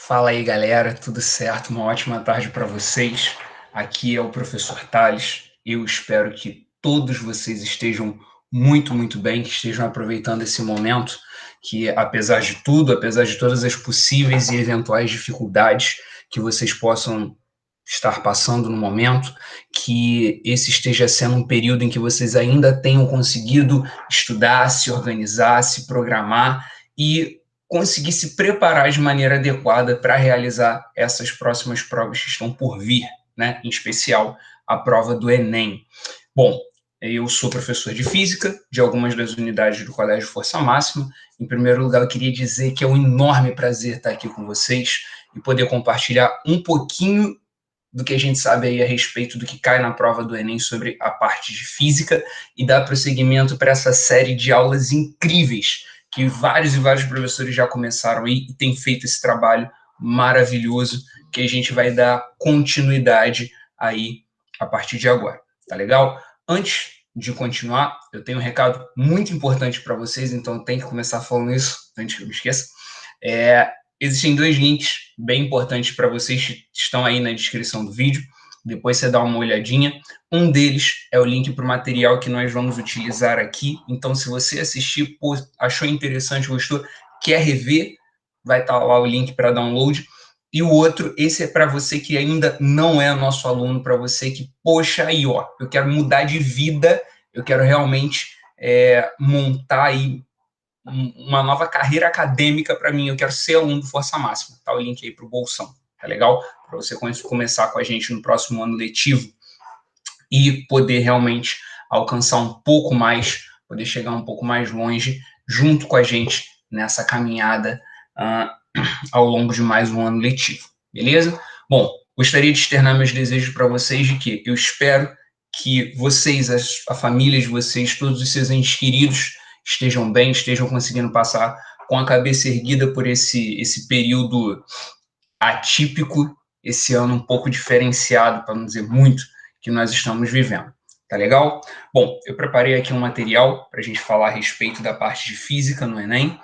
Fala aí, galera, tudo certo? Uma ótima tarde para vocês. Aqui é o professor Tales. Eu espero que todos vocês estejam muito bem, que estejam aproveitando esse momento, que apesar de tudo, apesar de todas as possíveis e eventuais dificuldades que vocês possam estar passando no momento, que esse esteja sendo um período em que vocês ainda tenham conseguido estudar, se organizar, se programar e conseguir se preparar de maneira adequada para realizar essas próximas provas que estão por vir, né? Em especial a prova do Enem. Bom, eu sou professor de física de algumas das unidades do Colégio Força Máxima. Em primeiro lugar, eu queria dizer que é um enorme prazer estar aqui com vocês e poder compartilhar um pouquinho do que a gente sabe aí a respeito do que cai na prova do Enem sobre a parte de física e dar prosseguimento para essa série de aulas incríveis que vários e vários professores já começaram aí e têm feito esse trabalho maravilhoso que a gente vai dar continuidade aí a partir de agora, tá legal? Antes de continuar, eu tenho um recado muito importante para vocês, então eu tenho que começar falando isso antes que eu me esqueça. Existem dois links bem importantes para vocês que estão aí na descrição do vídeo. Depois você dá uma olhadinha. Um deles é o link para o material que nós vamos utilizar aqui. Então, se você assistir, pô, achou interessante, gostou, quer rever, vai estar lá o link para download. E o outro, esse é para você que ainda não é nosso aluno, para você que, poxa, aí, ó, eu quero mudar de vida, eu quero realmente montar aí uma nova carreira acadêmica para mim, eu quero ser aluno do Força Máxima, tá o link aí para o Bolsão, tá legal? Para você começar com a gente no próximo ano letivo e poder realmente alcançar um pouco mais, poder chegar um pouco mais longe junto com a gente nessa caminhada ao longo de mais um ano letivo, beleza? Bom, gostaria de externar meus desejos para vocês de que eu espero que vocês, a família de vocês, todos os seus entes queridos estejam bem, estejam conseguindo passar com a cabeça erguida por esse período atípico, esse ano um pouco diferenciado, para não dizer muito, que nós estamos vivendo. Tá legal? Bom, eu preparei aqui um material para a gente falar a respeito da parte de física no Enem.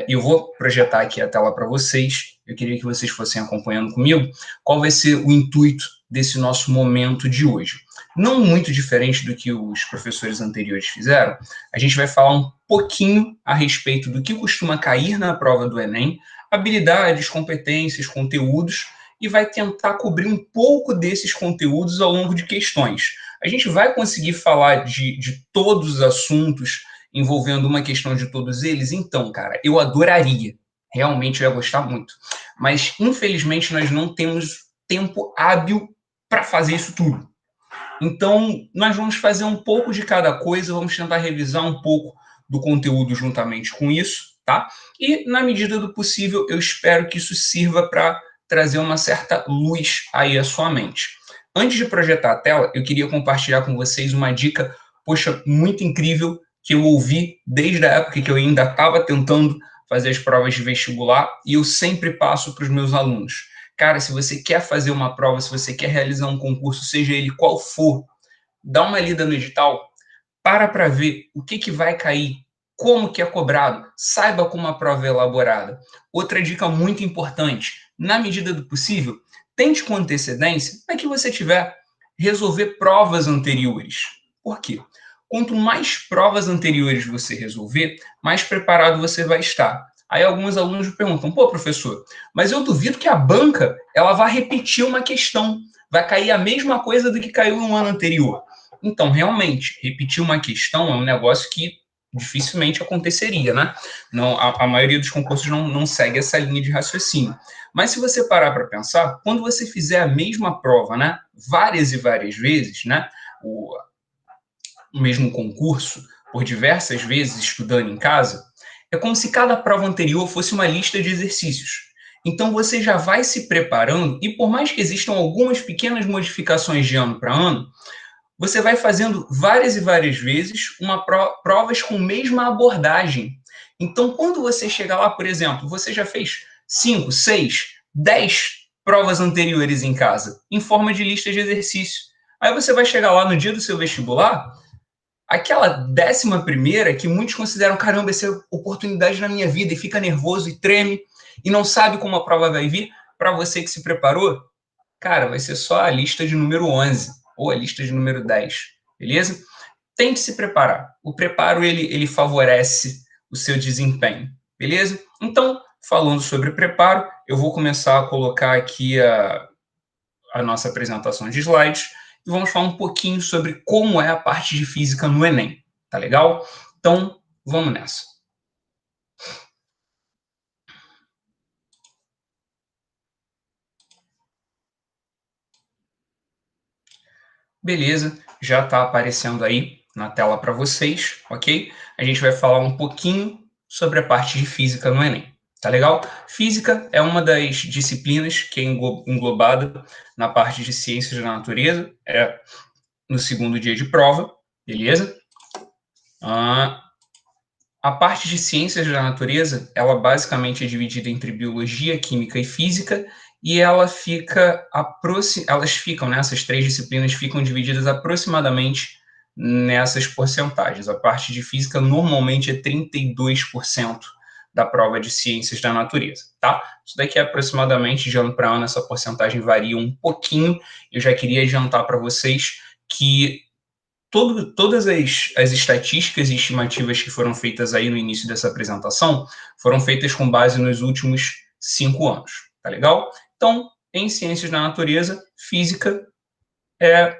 Eu vou projetar aqui a tela para vocês. Eu queria que vocês fossem acompanhando comigo qual vai ser o intuito desse nosso momento de hoje. Não muito diferente do que os professores anteriores fizeram, a gente vai falar um pouquinho a respeito do que costuma cair na prova do Enem, habilidades, competências, conteúdos, e vai tentar cobrir um pouco desses conteúdos ao longo de questões. A gente vai conseguir falar de todos os assuntos envolvendo uma questão de todos eles? Então, cara, eu adoraria. Realmente eu ia gostar muito. Mas, infelizmente, nós não temos tempo hábil para fazer isso tudo. Então, nós vamos fazer um pouco de cada coisa, vamos tentar revisar um pouco do conteúdo juntamente com isso, tá? E, na medida do possível, eu espero que isso sirva para trazer uma certa luz aí à sua mente. Antes de projetar a tela, eu queria compartilhar com vocês uma dica, poxa, muito incrível, que eu ouvi desde a época que eu ainda estava tentando fazer as provas de vestibular, e eu sempre passo para os meus alunos. Cara, se você quer fazer uma prova, se você quer realizar um concurso, seja ele qual for, dá uma lida no edital, para ver o que vai cair, como que é cobrado, saiba como a prova é elaborada. Outra dica muito importante, na medida do possível, tente com antecedência, para que você tiver, resolver provas anteriores. Por quê? Quanto mais provas anteriores você resolver, mais preparado você vai estar. Aí alguns alunos me perguntam, pô, professor, mas eu duvido que a banca ela vá repetir uma questão, vai cair a mesma coisa do que caiu no ano anterior. Então, realmente, repetir uma questão é um negócio que dificilmente aconteceria, né? Não, a maioria dos concursos não segue essa linha de raciocínio. Mas se você parar para pensar, quando você fizer a mesma prova, né, várias e várias vezes, né, o mesmo concurso, por diversas vezes estudando em casa, é como se cada prova anterior fosse uma lista de exercícios. Então você já vai se preparando e por mais que existam algumas pequenas modificações de ano para ano, você vai fazendo várias e várias vezes provas com a mesma abordagem. Então, quando você chegar lá, por exemplo, você já fez 5, 6, 10 provas anteriores em casa, em forma de lista de exercício. Aí você vai chegar lá no dia do seu vestibular, aquela 11ª que muitos consideram, caramba, essa é a oportunidade na minha vida, e fica nervoso e treme. e não sabe como a prova vai vir, para você que se preparou, cara, vai ser só a lista de número 11 ou a lista de número 10, beleza? Tente se preparar. O preparo, ele favorece o seu desempenho, beleza? Então, falando sobre preparo, eu vou começar a colocar aqui a nossa apresentação de slides e vamos falar um pouquinho sobre como é a parte de física no Enem, tá legal? Então, vamos nessa. Beleza, já está aparecendo aí na tela para vocês, ok? A gente vai falar um pouquinho sobre a parte de física no Enem, tá legal? Física é uma das disciplinas que é englobada na parte de ciências da natureza, é no segundo dia de prova, beleza? A parte de ciências da natureza, ela basicamente é dividida entre biologia, química e física, e elas ficam, né, essas três disciplinas ficam divididas aproximadamente nessas porcentagens. A parte de física normalmente é 32% da prova de ciências da natureza, tá? Isso daqui é aproximadamente, de ano para ano, essa porcentagem varia um pouquinho. Eu já queria adiantar para vocês que todas as estatísticas e estimativas que foram feitas aí no início dessa apresentação foram feitas com base nos últimos 5 anos, tá legal? Então, em ciências da natureza, física é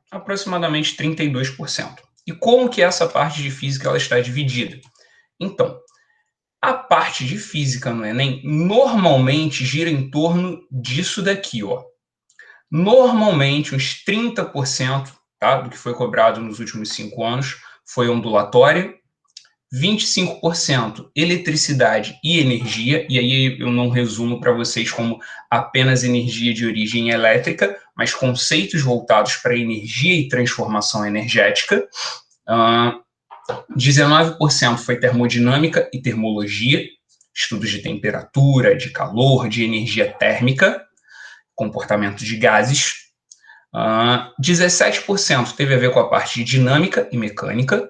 aproximadamente 32%. E como que essa parte de física ela está dividida? Então, a parte de física no Enem normalmente gira em torno disso daqui, ó. Normalmente, uns 30%, tá, do que foi cobrado nos últimos 5 anos foi ondulatória, 25% eletricidade e energia, e aí eu não resumo para vocês como apenas energia de origem elétrica, mas conceitos voltados para energia e transformação energética. 19% foi termodinâmica e termologia, estudos de temperatura, de calor, de energia térmica, comportamento de gases. 17% teve a ver com a parte de dinâmica e mecânica,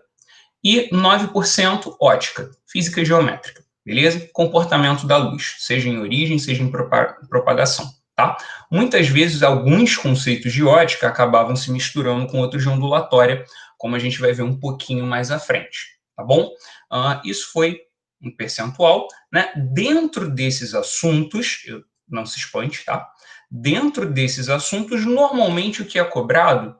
e 9% ótica, física e geométrica, beleza? Comportamento da luz, seja em origem, seja em propagação, tá? Muitas vezes, alguns conceitos de ótica acabavam se misturando com outros de ondulatória, como a gente vai ver um pouquinho mais à frente, tá bom? Isso foi um percentual, né? Dentro desses assuntos, não se espante, tá? Dentro desses assuntos, normalmente o que é cobrado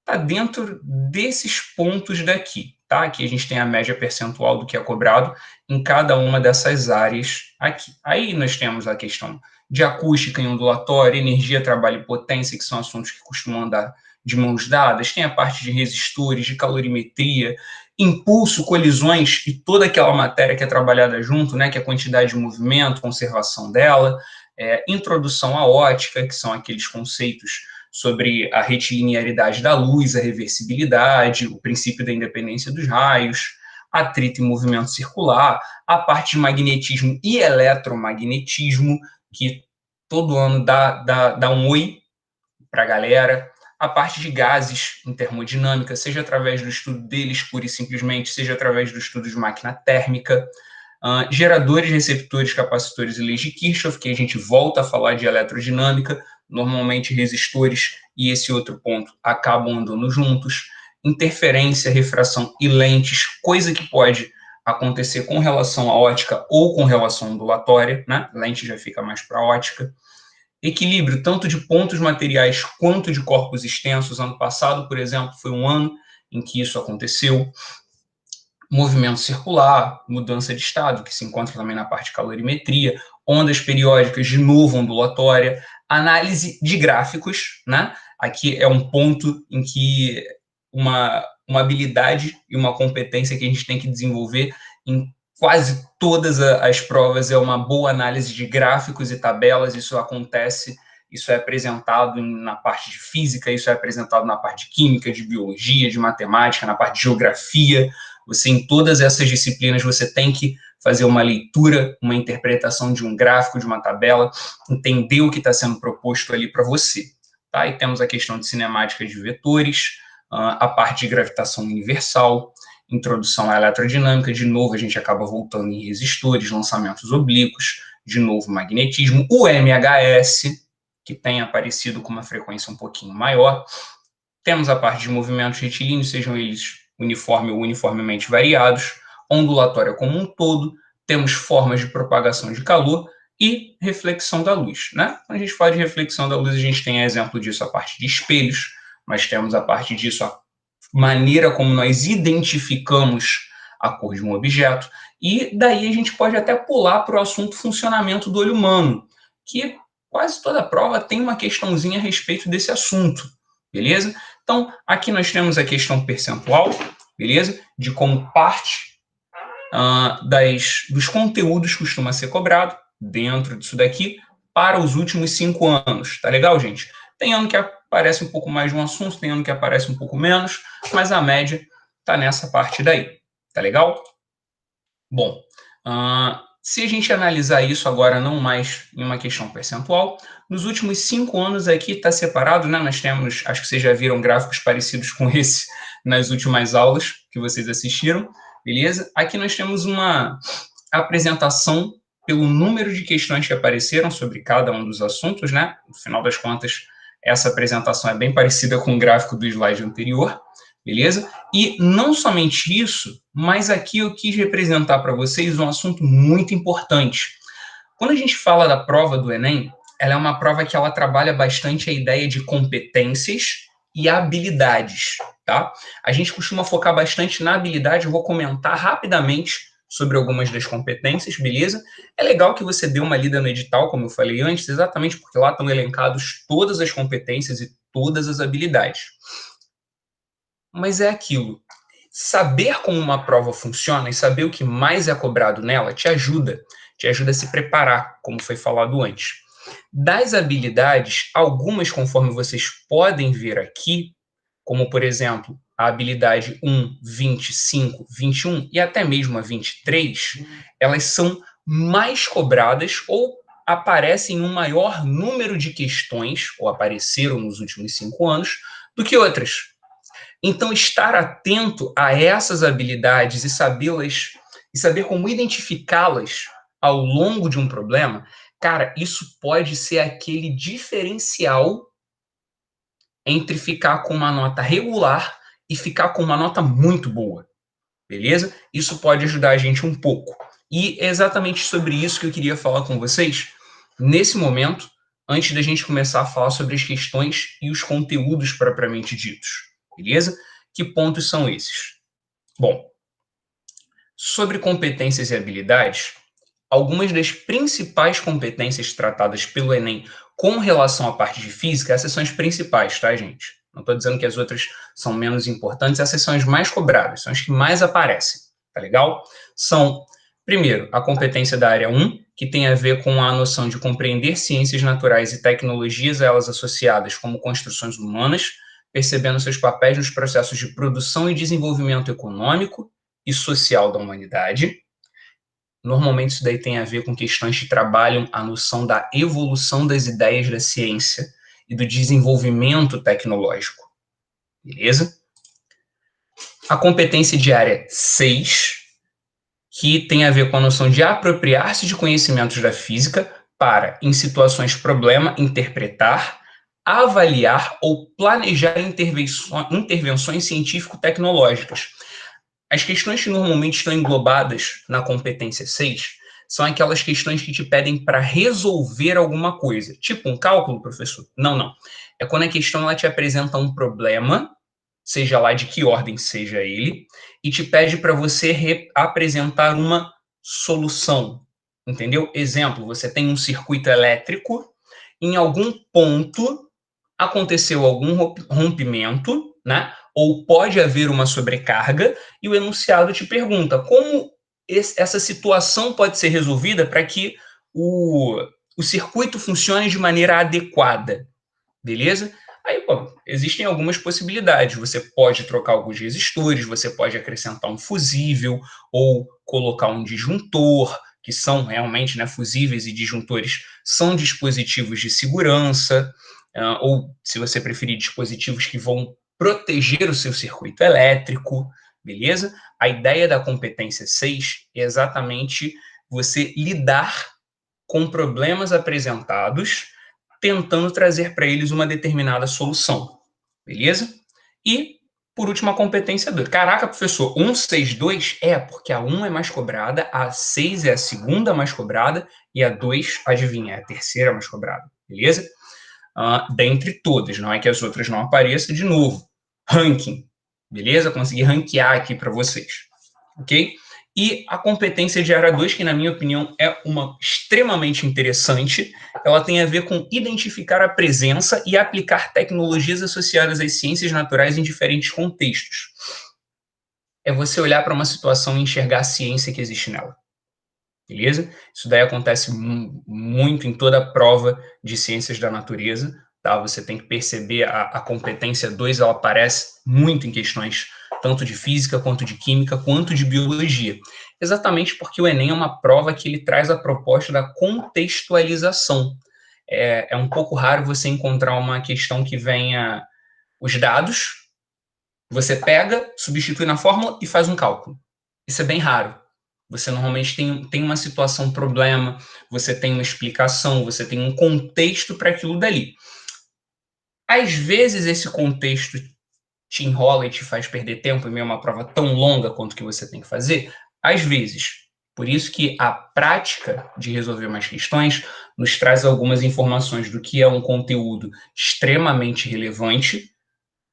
está dentro desses pontos daqui, tá? Aqui a gente tem a média percentual do que é cobrado em cada uma dessas áreas aqui. Aí nós temos a questão de acústica e ondulatória, energia, trabalho e potência, que são assuntos que costumam andar de mãos dadas. Tem a parte de resistores, de calorimetria, impulso, colisões e toda aquela matéria que é trabalhada junto, né? Que é a quantidade de movimento, conservação dela, introdução à ótica, que são aqueles conceitos sobre a retilinearidade da luz, a reversibilidade, o princípio da independência dos raios, atrito e movimento circular, a parte de magnetismo e eletromagnetismo, que todo ano dá um oi para a galera, a parte de gases em termodinâmica, seja através do estudo deles, pura e simplesmente, seja através do estudo de máquina térmica, geradores, receptores, capacitores e leis de Kirchhoff, que a gente volta a falar de eletrodinâmica, normalmente resistores e esse outro ponto acabam andando juntos, interferência, refração e lentes, coisa que pode acontecer com relação à ótica ou com relação à ondulatória, né? Lente já fica mais para ótica. Equilíbrio tanto de pontos materiais quanto de corpos extensos. Ano passado, por exemplo, foi um ano em que isso aconteceu. Movimento circular, mudança de estado, que se encontra também na parte de calorimetria, ondas periódicas, de novo ondulatória, análise de gráficos, né? Aqui é um ponto em que uma habilidade e uma competência que a gente tem que desenvolver em quase todas as provas é uma boa análise de gráficos e tabelas. Isso acontece, isso é apresentado na parte de física, isso é apresentado na parte de química, de biologia, de matemática, na parte de geografia. Você, em todas essas disciplinas, você tem que fazer uma leitura, uma interpretação de um gráfico, de uma tabela, entender o que está sendo proposto ali para você. Tá? E temos a questão de cinemática de vetores, a parte de gravitação universal, introdução à eletrodinâmica, de novo a gente acaba voltando em resistores, lançamentos oblíquos, de novo magnetismo, o MHS, que tem aparecido com uma frequência um pouquinho maior. Temos a parte de movimentos retilíneos, sejam eles uniforme ou uniformemente variados, ondulatória como um todo, temos formas de propagação de calor e reflexão da luz, né? Quando a gente fala de reflexão da luz, a gente tem exemplo disso a parte de espelhos, nós temos a parte disso a maneira como nós identificamos a cor de um objeto, e daí a gente pode até pular para o assunto funcionamento do olho humano, que quase toda prova tem uma questãozinha a respeito desse assunto, beleza? Então, aqui nós temos a questão percentual, beleza? De como parte dos conteúdos costuma ser cobrado dentro disso daqui para os últimos 5 anos. Tá legal, gente? Tem ano que aparece um pouco mais de um assunto, tem ano que aparece um pouco menos, mas a média tá nessa parte daí. Tá legal? Bom, se a gente analisar isso agora não mais em uma questão percentual, nos últimos 5 anos aqui está separado, né? Nós temos, acho que vocês já viram gráficos parecidos com esse nas últimas aulas que vocês assistiram, beleza? Aqui nós temos uma apresentação pelo número de questões que apareceram sobre cada um dos assuntos, né? No final das contas, essa apresentação é bem parecida com o gráfico do slide anterior, beleza? E não somente isso, mas aqui eu quis representar para vocês um assunto muito importante. Quando a gente fala da prova do Enem, ela é uma prova que ela trabalha bastante a ideia de competências e habilidades, tá? A gente costuma focar bastante na habilidade, eu vou comentar rapidamente sobre algumas das competências, beleza? É legal que você dê uma lida no edital, como eu falei antes, exatamente porque lá estão elencados todas as competências e todas as habilidades. Mas é aquilo, saber como uma prova funciona e saber o que mais é cobrado nela te ajuda a se preparar, como foi falado antes. Das habilidades, algumas, conforme vocês podem ver aqui, como, por exemplo, a habilidade 1, 25, 21 e até mesmo a 23, elas são mais cobradas ou aparecem em um maior número de questões, ou apareceram nos últimos 5 anos, do que outras. Então, estar atento a essas habilidades e sabê-las, e saber como identificá-las ao longo de um problema, cara, isso pode ser aquele diferencial entre ficar com uma nota regular e ficar com uma nota muito boa, beleza? Isso pode ajudar a gente um pouco. E é exatamente sobre isso que eu queria falar com vocês nesse momento, antes da gente começar a falar sobre as questões e os conteúdos propriamente ditos, beleza? Que pontos são esses? Bom, sobre competências e habilidades, algumas das principais competências tratadas pelo Enem com relação à parte de física, essas são as principais, tá, gente? Não estou dizendo que as outras são menos importantes, essas são as mais cobradas, são as que mais aparecem, tá legal? São, primeiro, a competência da área 1, que tem a ver com a noção de compreender ciências naturais e tecnologias a elas associadas como construções humanas, percebendo seus papéis nos processos de produção e desenvolvimento econômico e social da humanidade. Normalmente isso daí tem a ver com questões que trabalham a noção da evolução das ideias da ciência e do desenvolvimento tecnológico, beleza? A competência de área 6, que tem a ver com a noção de apropriar-se de conhecimentos da física para, em situações problema, interpretar, avaliar ou planejar intervenções científico-tecnológicas. As questões que normalmente estão englobadas na competência 6 são aquelas questões que te pedem para resolver alguma coisa. Tipo um cálculo, professor? Não, não. É quando a questão ela te apresenta um problema, seja lá de que ordem seja ele, e te pede para você apresentar uma solução. Entendeu? Exemplo, você tem um circuito elétrico, em algum ponto aconteceu algum rompimento, né? Ou pode haver uma sobrecarga, e o enunciado te pergunta como essa situação pode ser resolvida para que o circuito funcione de maneira adequada, beleza? Aí, pô, existem algumas possibilidades. Você pode trocar alguns resistores, você pode acrescentar um fusível ou colocar um disjuntor, que são realmente, né, fusíveis e disjuntores são dispositivos de segurança, ou, se você preferir, dispositivos que vão proteger o seu circuito elétrico, beleza? a ideia da competência 6 é exatamente você lidar com problemas apresentados, tentando trazer para eles uma determinada solução, beleza? E, por último, a competência 2. Caraca, professor, 162 porque a 1 é mais cobrada, a 6 é a segunda mais cobrada e a 2, adivinha, é a terceira mais cobrada, beleza? Dentre todas, não é que as outras não apareçam de novo. Ranking, beleza? Consegui ranquear aqui para vocês, ok? E a competência de área 2, que na minha opinião é uma extremamente interessante, ela tem a ver com identificar a presença e aplicar tecnologias associadas às ciências naturais em diferentes contextos. É você olhar para uma situação e enxergar a ciência que existe nela. Beleza? Isso daí acontece muito em toda a prova de ciências da natureza, tá? Você tem que perceber a competência 2, ela aparece muito em questões tanto de física, quanto de química, quanto de biologia. Exatamente porque o Enem é uma prova que ele traz a proposta da contextualização. É um pouco raro você encontrar uma questão que venha os dados, você pega, substitui na fórmula e faz um cálculo. Isso é bem raro. Você normalmente tem uma situação, um problema, você tem uma explicação, você tem um contexto para aquilo dali. Às vezes esse contexto te enrola e te faz perder tempo em meio a uma prova tão longa quanto que você tem que fazer, às vezes. Por isso que a prática de resolver mais questões nos traz algumas informações do que é um conteúdo extremamente relevante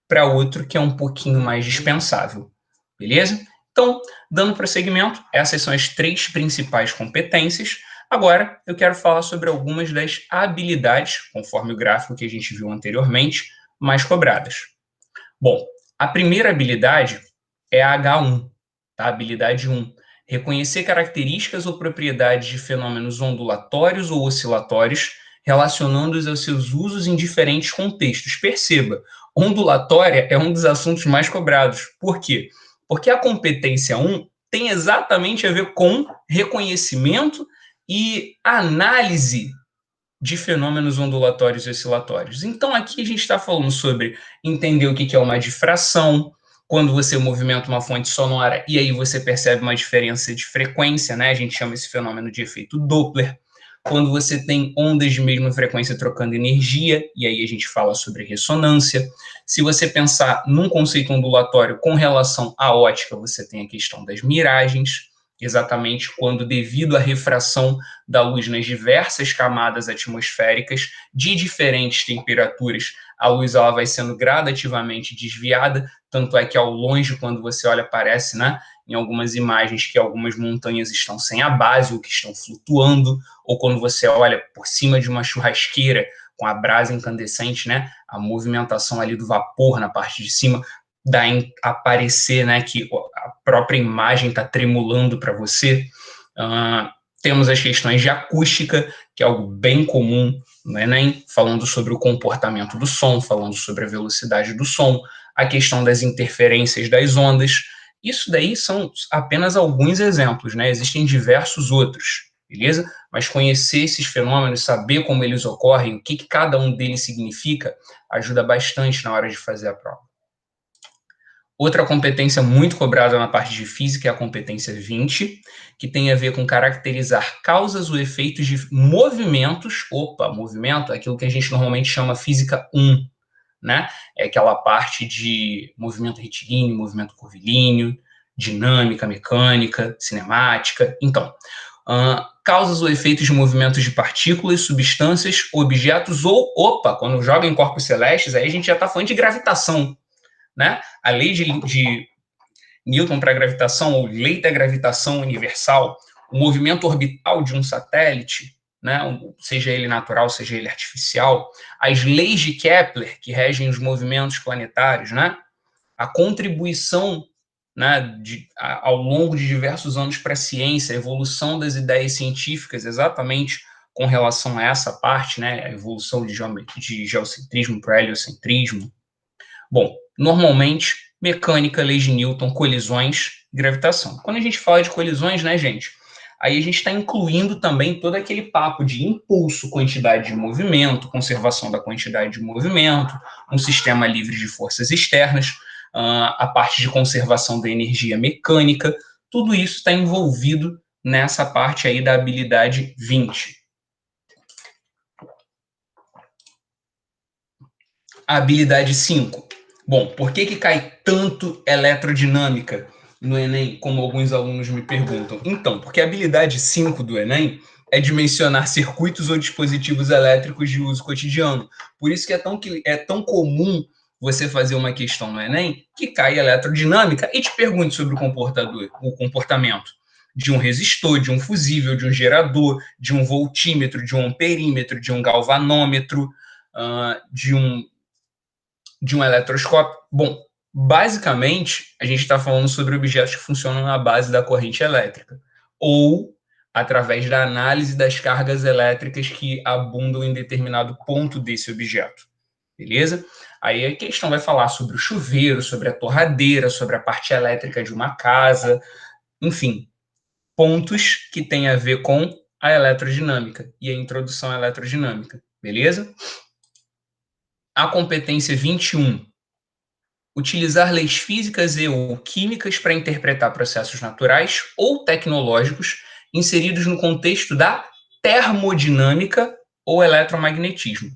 para outro que é um pouquinho mais dispensável. Beleza? Então, dando prosseguimento, essas são as 3 principais competências. Agora, eu quero falar sobre algumas das habilidades, conforme o gráfico que a gente viu anteriormente, mais cobradas. Bom, a primeira habilidade é a H1, tá? Habilidade 1. Reconhecer características ou propriedades de fenômenos ondulatórios ou oscilatórios, relacionando-os aos seus usos em diferentes contextos. Perceba, ondulatória é um dos assuntos mais cobrados. Por quê? Porque a competência 1 tem exatamente a ver com reconhecimento e análise de fenômenos ondulatórios e oscilatórios. Então, aqui a gente está falando sobre entender o que é uma difração, quando você movimenta uma fonte sonora e aí você percebe uma diferença de frequência, né? A gente chama esse fenômeno de efeito Doppler. Quando você tem ondas de mesma frequência trocando energia, e aí a gente fala sobre ressonância. Se você pensar num conceito ondulatório com relação à ótica, você tem a questão das miragens, exatamente quando, devido à refração da luz nas diversas camadas atmosféricas de diferentes temperaturas, a luz ela vai sendo gradativamente desviada, tanto é que ao longe, quando você olha, parece, né, em algumas imagens que algumas montanhas estão sem a base ou que estão flutuando, ou quando você olha por cima de uma churrasqueira com a brasa incandescente, né, a movimentação ali do vapor na parte de cima dá em aparecer, né, que a própria imagem está tremulando para você. Temos as questões de acústica, que é algo bem comum no Enem, falando sobre o comportamento do som, falando sobre a velocidade do som, a questão das interferências das ondas. Isso daí são apenas alguns exemplos, né? Existem diversos outros, beleza? Mas conhecer esses fenômenos, saber como eles ocorrem, o que cada um deles significa, ajuda bastante na hora de fazer a prova. Outra competência muito cobrada na parte de física é a competência 20, que tem a ver com caracterizar causas ou efeitos de movimentos. Movimento é aquilo que a gente normalmente chama física 1, né? É aquela parte de movimento retilíneo, movimento curvilíneo, dinâmica, mecânica, cinemática. Então, causas ou efeitos de movimentos de partículas, substâncias, objetos ou, quando joga em corpos celestes, aí a gente já está falando de gravitação, né? A lei de Newton para a gravitação, ou lei da gravitação universal, o movimento orbital de um satélite, né? Seja ele natural, seja ele artificial, as leis de Kepler, que regem os movimentos planetários, né? A contribuição, né, ao longo de diversos anos para a ciência, a evolução das ideias científicas, exatamente com relação a essa parte, né? A evolução de geocentrismo para heliocentrismo. Bom, normalmente, mecânica, leis de Newton, colisões, gravitação. Quando a gente fala de colisões, né, gente, aí a gente está incluindo também todo aquele papo de impulso, quantidade de movimento, conservação da quantidade de movimento, um sistema livre de forças externas. a parte de conservação da energia mecânica, tudo isso está envolvido nessa parte aí da habilidade 20. A habilidade 5. Bom, por que cai tanto eletrodinâmica no Enem, como alguns alunos me perguntam? Então, porque a habilidade 5 do Enem é dimensionar circuitos ou dispositivos elétricos de uso cotidiano. Por isso que é tão comum você fazer uma questão no Enem que cai eletrodinâmica e te pergunte sobre o comportamento de um resistor, de um fusível, de um gerador, de um voltímetro, de um amperímetro, de um galvanômetro, de um eletroscópio. Bom, basicamente, a gente está falando sobre objetos que funcionam na base da corrente elétrica, ou através da análise das cargas elétricas que abundam em determinado ponto desse objeto. Beleza? Aí a questão vai falar sobre o chuveiro, sobre a torradeira, sobre a parte elétrica de uma casa, enfim, pontos que têm a ver com a eletrodinâmica e a introdução à eletrodinâmica. Beleza? A competência 21. Utilizar leis físicas e ou químicas para interpretar processos naturais ou tecnológicos inseridos no contexto da termodinâmica ou eletromagnetismo.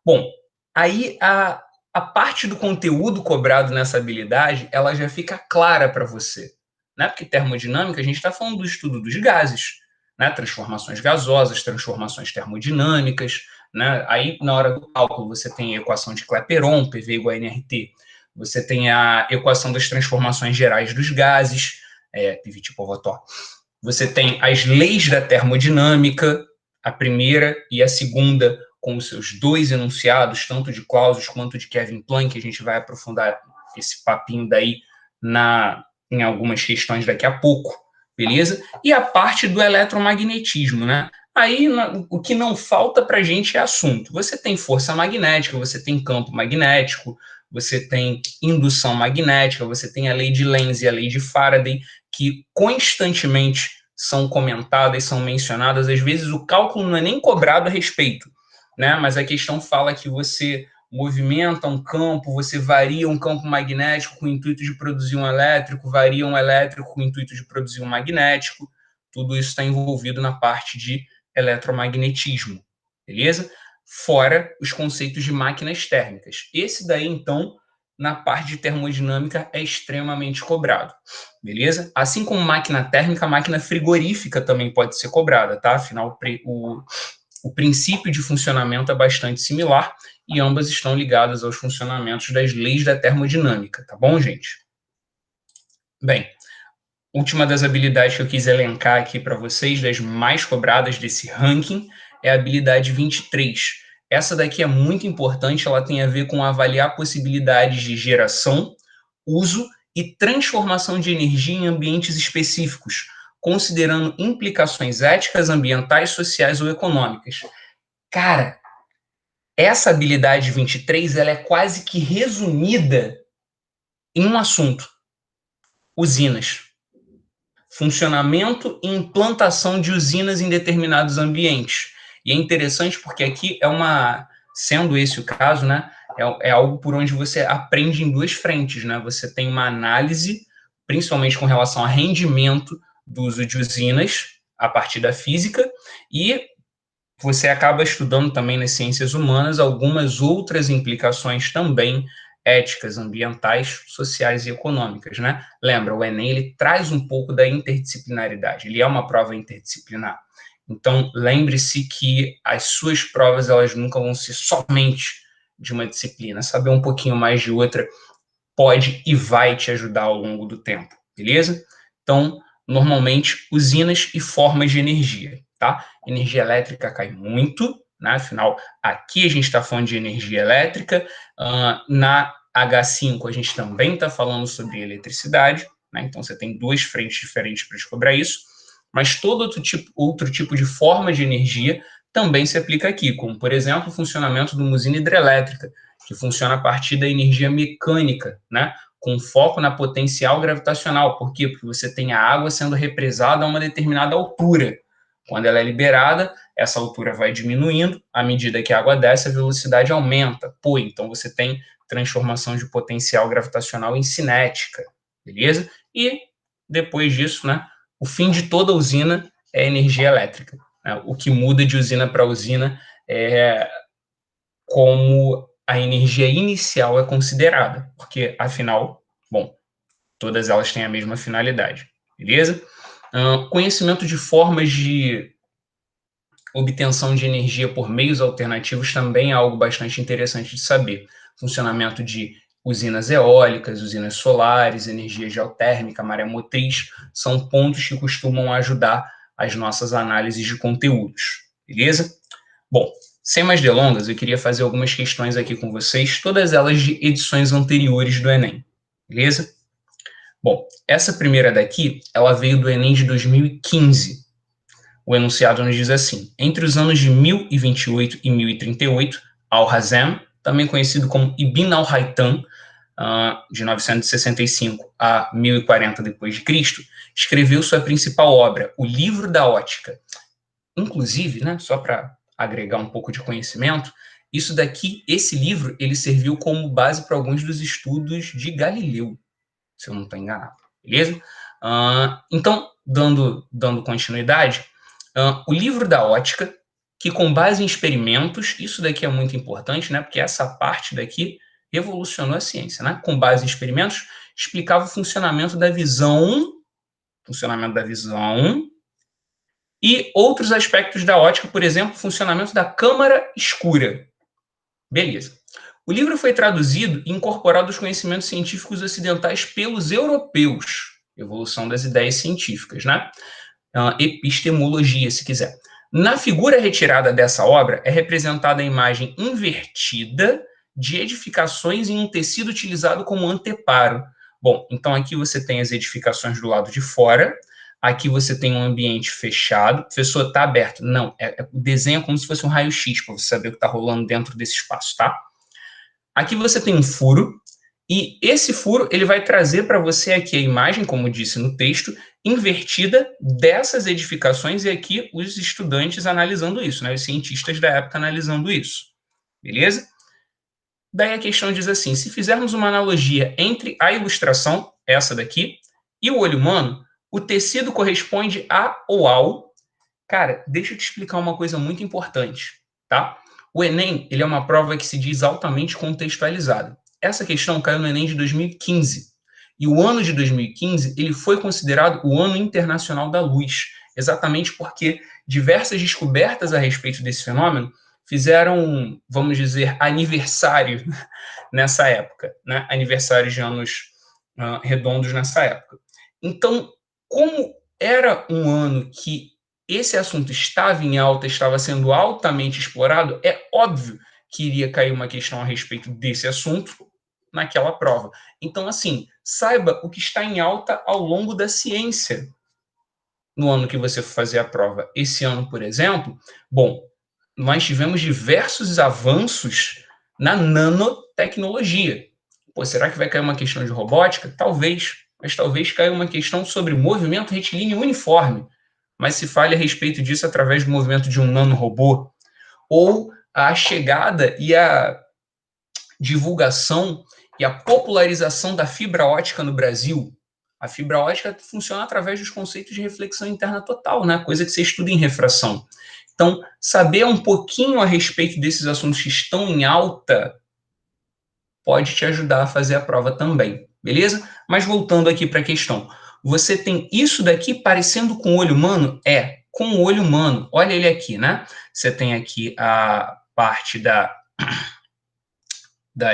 Bom, aí a parte do conteúdo cobrado nessa habilidade, ela já fica clara para você, né? Porque termodinâmica, a gente está falando do estudo dos gases, né? Transformações gasosas, transformações termodinâmicas, né? Aí, na hora do cálculo, você tem a equação de Clapeyron, PV igual a nRT, você tem a equação das transformações gerais dos gases, PV tipo Votor. Você tem as leis da termodinâmica, a primeira e a segunda, com os seus dois enunciados, tanto de Clausius quanto de Kevin Planck. A gente vai aprofundar esse papinho daí em algumas questões daqui a pouco, beleza? E a parte do eletromagnetismo, né? Aí, o que não falta para a gente é assunto. Você tem força magnética, você tem campo magnético, você tem indução magnética, você tem a lei de Lenz e a lei de Faraday, que constantemente são comentadas, são mencionadas. Às vezes o cálculo não é nem cobrado a respeito, né? Mas a questão fala que você movimenta um campo, você varia um campo magnético com o intuito de produzir um elétrico, varia um elétrico com o intuito de produzir um magnético. Tudo isso está envolvido na parte de eletromagnetismo, beleza? Fora os conceitos de máquinas térmicas. Esse daí, então, na parte de termodinâmica, é extremamente cobrado, beleza? Assim como máquina térmica, máquina frigorífica também pode ser cobrada, tá? Afinal, o princípio de funcionamento é bastante similar e ambas estão ligadas aos funcionamentos das leis da termodinâmica, tá bom, gente? Bem, última das habilidades que eu quis elencar aqui para vocês, das mais cobradas desse ranking, é a habilidade 23. Essa daqui é muito importante, ela tem a ver com avaliar possibilidades de geração, uso e transformação de energia em ambientes específicos, considerando implicações éticas, ambientais, sociais ou econômicas. Cara, essa habilidade 23, ela é quase que resumida em um assunto: usinas. Funcionamento e implantação de usinas em determinados ambientes. E é interessante porque aqui sendo esse o caso, né, é algo por onde você aprende em duas frentes, né? Você tem uma análise, principalmente com relação a rendimento do uso de usinas a partir da física, e você acaba estudando também nas ciências humanas algumas outras implicações também éticas, ambientais, sociais e econômicas, né? Lembra, o Enem, ele traz um pouco da interdisciplinaridade, ele é uma prova interdisciplinar. Então, lembre-se que as suas provas, elas nunca vão ser somente de uma disciplina. Saber um pouquinho mais de outra pode e vai te ajudar ao longo do tempo, beleza? Então, normalmente, usinas e formas de energia, tá? Energia elétrica cai muito, né? Afinal, aqui a gente está falando de energia elétrica, na H5 a gente também está falando sobre eletricidade, né? Então você tem duas frentes diferentes para descobrir isso, mas todo outro tipo de forma de energia também se aplica aqui, como, por exemplo, o funcionamento de uma usina hidrelétrica, que funciona a partir da energia mecânica, né? Com foco na potencial gravitacional. Por quê? Porque você tem a água sendo represada a uma determinada altura. Quando ela é liberada, essa altura vai diminuindo, à medida que a água desce, a velocidade aumenta. Pô, então você tem transformação de potencial gravitacional em cinética, beleza? E depois disso, né, o fim de toda usina é energia elétrica, né? O que muda de usina para usina é como a energia inicial é considerada, porque, afinal, bom, todas elas têm a mesma finalidade, beleza? Conhecimento de formas de obtenção de energia por meios alternativos também é algo bastante interessante de saber. Funcionamento de usinas eólicas, usinas solares, energia geotérmica, maré motriz, são pontos que costumam ajudar as nossas análises de conteúdos, beleza? Bom, sem mais delongas, eu queria fazer algumas questões aqui com vocês, todas elas de edições anteriores do Enem, beleza? Bom, essa primeira daqui, ela veio do Enem de 2015. O enunciado nos diz assim: entre os anos de 1028 e 1038, Al-Hazem, também conhecido como Ibn al-Haytham, de 965 a 1040 d.C., escreveu sua principal obra, o Livro da Ótica. Inclusive, né, só para agregar um pouco de conhecimento, isso daqui, esse livro, ele serviu como base para alguns dos estudos de Galileu, se eu não estou enganado, beleza? Então, dando continuidade, o Livro da Ótica, que com base em experimentos, isso daqui é muito importante, né? Porque essa parte daqui revolucionou a ciência, né? Com base em experimentos, explicava o funcionamento da visão e outros aspectos da ótica, por exemplo, o funcionamento da câmara escura. Beleza. O livro foi traduzido e incorporado aos conhecimentos científicos ocidentais pelos europeus. Evolução das ideias científicas, né? Epistemologia, se quiser. Na figura retirada dessa obra é representada a imagem invertida de edificações em um tecido utilizado como anteparo. Bom, então aqui você tem as edificações do lado de fora, aqui você tem um ambiente fechado. Professor, está aberto? Não, o desenho é como se fosse um raio-x, para você saber o que está rolando dentro desse espaço, tá? Aqui você tem um furo, e esse furo ele vai trazer para você aqui a imagem, como disse no texto, invertida dessas edificações, e aqui os estudantes analisando isso, né? Os cientistas da época analisando isso. Beleza? Daí a questão diz assim: se fizermos uma analogia entre a ilustração, essa daqui, e o olho humano, o tecido corresponde a ou ao... Cara, deixa eu te explicar uma coisa muito importante, tá? O Enem, ele é uma prova que se diz altamente contextualizada. Essa questão caiu no Enem de 2015. E o ano de 2015, ele foi considerado o Ano Internacional da Luz, exatamente porque diversas descobertas a respeito desse fenômeno fizeram, vamos dizer, aniversário nessa época, né? Aniversário de anos redondos nessa época. Então, como era um ano que esse assunto estava em alta, estava sendo altamente explorado, é óbvio que iria cair uma questão a respeito desse assunto naquela prova. Então, assim, saiba o que está em alta ao longo da ciência no ano que você for fazer a prova. Esse ano, por exemplo, bom, nós tivemos diversos avanços na nanotecnologia. Pô, será que vai cair uma questão de robótica? Talvez, mas talvez caia uma questão sobre movimento retilíneo uniforme, mas se fale a respeito disso através do movimento de um nanorobô, ou a chegada e a divulgação e a popularização da fibra ótica no Brasil. A fibra ótica funciona através dos conceitos de reflexão interna total, né? Coisa que você estuda em refração. Então, saber um pouquinho a respeito desses assuntos que estão em alta pode te ajudar a fazer a prova também, beleza? Mas voltando aqui para a questão. Você tem isso daqui parecendo com o olho humano? É, com o olho humano. Olha ele aqui, né? Você tem aqui a parte da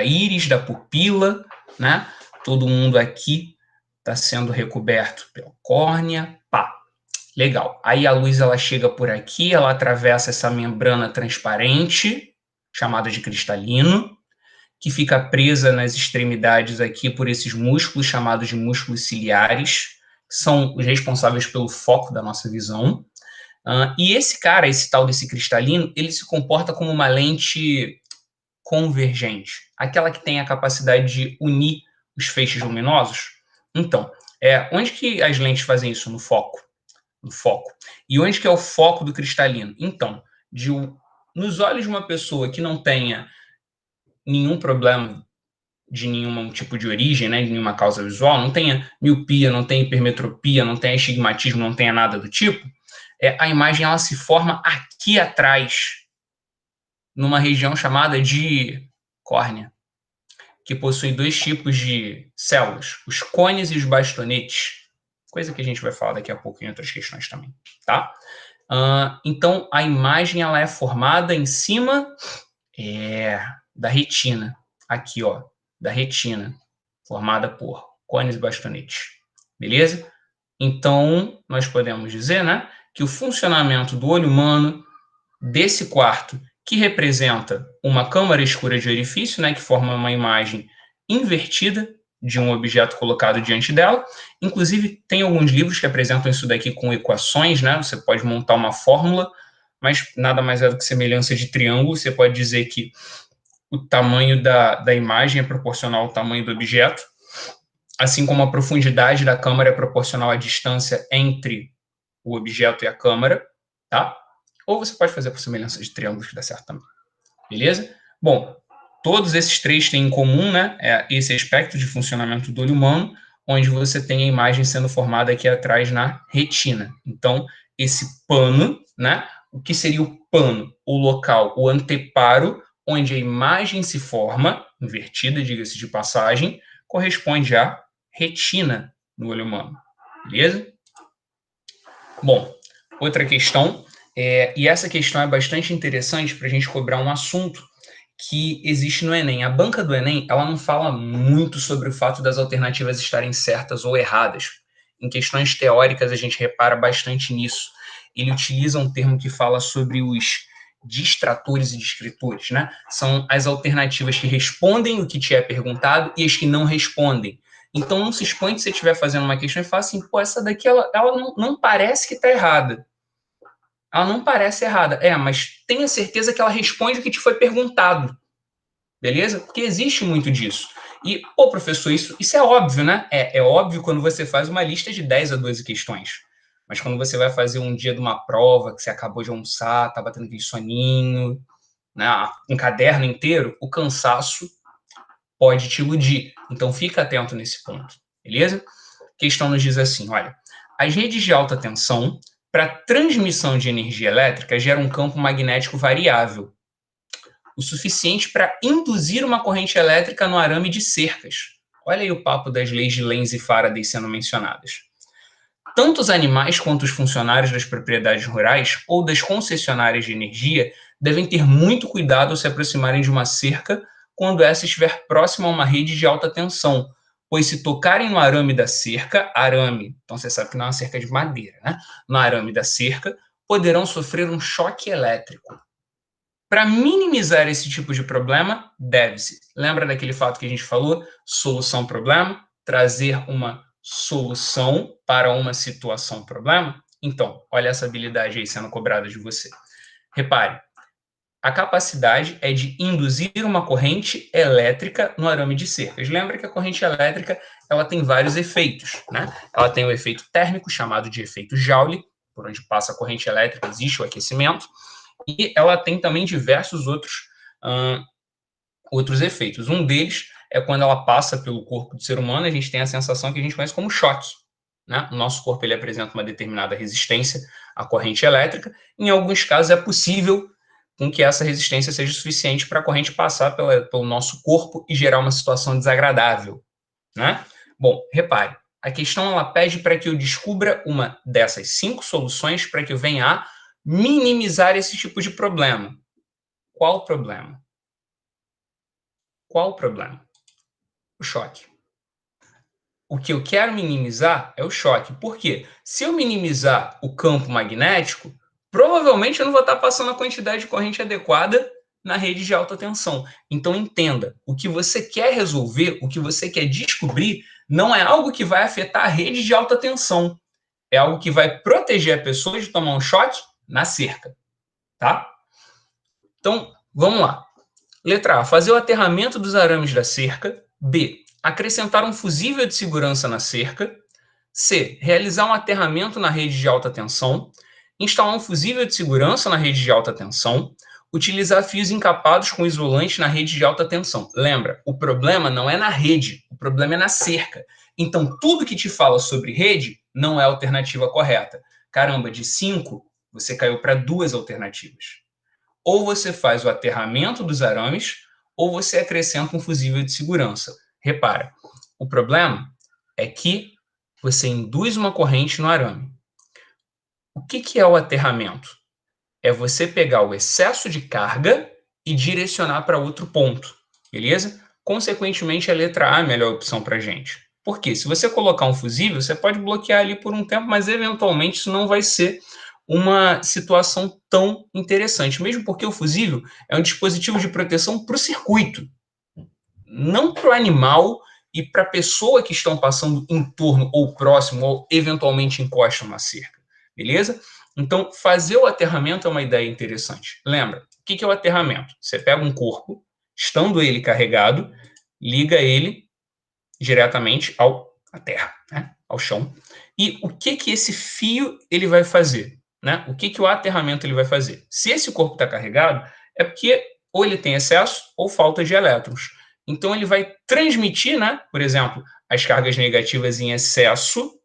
íris, da pupila, né? Todo mundo aqui está sendo recoberto pela córnea, pá. Legal. Aí a luz ela chega por aqui, ela atravessa essa membrana transparente, chamada de cristalino, que fica presa nas extremidades aqui por esses músculos chamados de músculos ciliares, que são os responsáveis pelo foco da nossa visão. E esse cara, esse tal desse cristalino, ele se comporta como uma lente convergente, aquela que tem a capacidade de unir os feixes luminosos. Então, onde que as lentes fazem isso? No foco. No foco. E onde que é o foco do cristalino? Então, nos olhos de uma pessoa que não tenha nenhum problema de nenhum tipo de origem, né, de nenhuma causa visual, não tenha miopia, não tenha hipermetropia, não tenha astigmatismo, não tenha nada do tipo, a imagem ela se forma aqui atrás, numa região chamada de córnea, que possui dois tipos de células, os cones e os bastonetes, coisa que a gente vai falar daqui a pouco em outras questões também, tá? Então, a imagem ela é formada em cima da retina, aqui, ó, da retina, formada por cones e bastonetes, beleza? Então, nós podemos dizer, né, que o funcionamento do olho humano, desse quarto, que representa uma câmara escura de orifício, né, que forma uma imagem invertida de um objeto colocado diante dela. Inclusive, tem alguns livros que apresentam isso daqui com equações, né? Você pode montar uma fórmula, mas nada mais é do que semelhança de triângulo. Você pode dizer que o tamanho da imagem é proporcional ao tamanho do objeto, assim como a profundidade da câmara é proporcional à distância entre o objeto e a câmara, tá? Ou você pode fazer por semelhança de triângulos, que dá certo também. Beleza? Bom, todos esses três têm em comum, né, esse aspecto de funcionamento do olho humano, onde você tem a imagem sendo formada aqui atrás na retina. Então, esse pano, né, o que seria o pano? O local, o anteparo, onde a imagem se forma, invertida, diga-se de passagem, corresponde à retina no olho humano. Beleza? Bom, outra questão, e essa questão é bastante interessante para a gente cobrar um assunto que existe no Enem. A banca do Enem, ela não fala muito sobre o fato das alternativas estarem certas ou erradas. Em questões teóricas, a gente repara bastante nisso. Ele utiliza um termo que fala sobre os distratores e destritores, né? São as alternativas que respondem o que te é perguntado e as que não respondem. Então, não se expõe que você estiver fazendo uma questão e fala assim, pô, essa daqui, ela não parece que está errada. Ela não parece errada. Mas tenha certeza que ela responde o que te foi perguntado. Beleza? Porque existe muito disso. E, pô, professor, isso é óbvio, né? É óbvio quando você faz uma lista de 10 a 12 questões. Mas quando você vai fazer um dia de uma prova, que você acabou de almoçar, tá batendo aquele soninho, né? Um caderno inteiro, o cansaço pode te iludir. Então, fica atento nesse ponto. Beleza? A questão nos diz assim, olha, as redes de alta tensão, para transmissão de energia elétrica, geram um campo magnético variável, o suficiente para induzir uma corrente elétrica no arame de cercas. Olha aí o papo das leis de Lenz e Faraday sendo mencionadas. Tanto os animais quanto os funcionários das propriedades rurais ou das concessionárias de energia devem ter muito cuidado ao se aproximarem de uma cerca quando essa estiver próxima a uma rede de alta tensão, pois se tocarem no arame da cerca, então você sabe que não é uma cerca de madeira, né? No arame da cerca, poderão sofrer um choque elétrico. Para minimizar esse tipo de problema, deve-se, lembra daquele fato que a gente falou? Solução-problema, trazer uma solução para uma situação-problema? Então, olha essa habilidade aí sendo cobrada de você. Repare, a capacidade é de induzir uma corrente elétrica no arame de cercas. Lembra que a corrente elétrica ela tem vários efeitos, né? Ela tem o efeito térmico, chamado de efeito Joule, por onde passa a corrente elétrica, existe o aquecimento, e ela tem também diversos outros efeitos. Um deles é quando ela passa pelo corpo do ser humano, a gente tem a sensação que a gente conhece como choque. Né? O nosso corpo ele apresenta uma determinada resistência à corrente elétrica. Em alguns casos é possível com que essa resistência seja suficiente para a corrente passar pelo nosso corpo e gerar uma situação desagradável. Né? Bom, repare, a questão ela pede para que eu descubra uma dessas 5 soluções para que eu venha a minimizar esse tipo de problema. Qual o problema? Qual o problema? O choque. O que eu quero minimizar é o choque. Por quê? Se eu minimizar o campo magnético, provavelmente eu não vou estar passando a quantidade de corrente adequada na rede de alta tensão. Então entenda, o que você quer resolver, o que você quer descobrir, não é algo que vai afetar a rede de alta tensão. É algo que vai proteger a pessoa de tomar um choque na cerca. Tá? Então, vamos lá. Letra A, fazer o aterramento dos arames da cerca. B, acrescentar um fusível de segurança na cerca. C, realizar um aterramento na rede de alta tensão. Instalar um fusível de segurança na rede de alta tensão. Utilizar fios encapados com isolante na rede de alta tensão. Lembra, o problema não é na rede, o problema é na cerca. Então, tudo que te fala sobre rede não é a alternativa correta. Caramba, de 5, você caiu para 2 alternativas. Ou você faz o aterramento dos arames, ou você acrescenta um fusível de segurança. Repara, o problema é que você induz uma corrente no arame. O que é o aterramento? É você pegar o excesso de carga e direcionar para outro ponto, beleza? Consequentemente, a letra A é a melhor opção para a gente. Por quê? Se você colocar um fusível, você pode bloquear ali por um tempo, mas eventualmente isso não vai ser uma situação tão interessante, mesmo porque o fusível é um dispositivo de proteção para o circuito, não para o animal e para a pessoa que estão passando em torno ou próximo ou eventualmente encostam na cerca, beleza? Então, fazer o aterramento é uma ideia interessante. Lembra, o que é o aterramento? Você pega um corpo, estando ele carregado, liga ele diretamente à terra, né? Ao chão. E o que esse fio ele vai fazer? Né? O que o aterramento ele vai fazer? Se esse corpo está carregado, é porque ou ele tem excesso ou falta de elétrons. Então, ele vai transmitir, né, por exemplo, as cargas negativas em excesso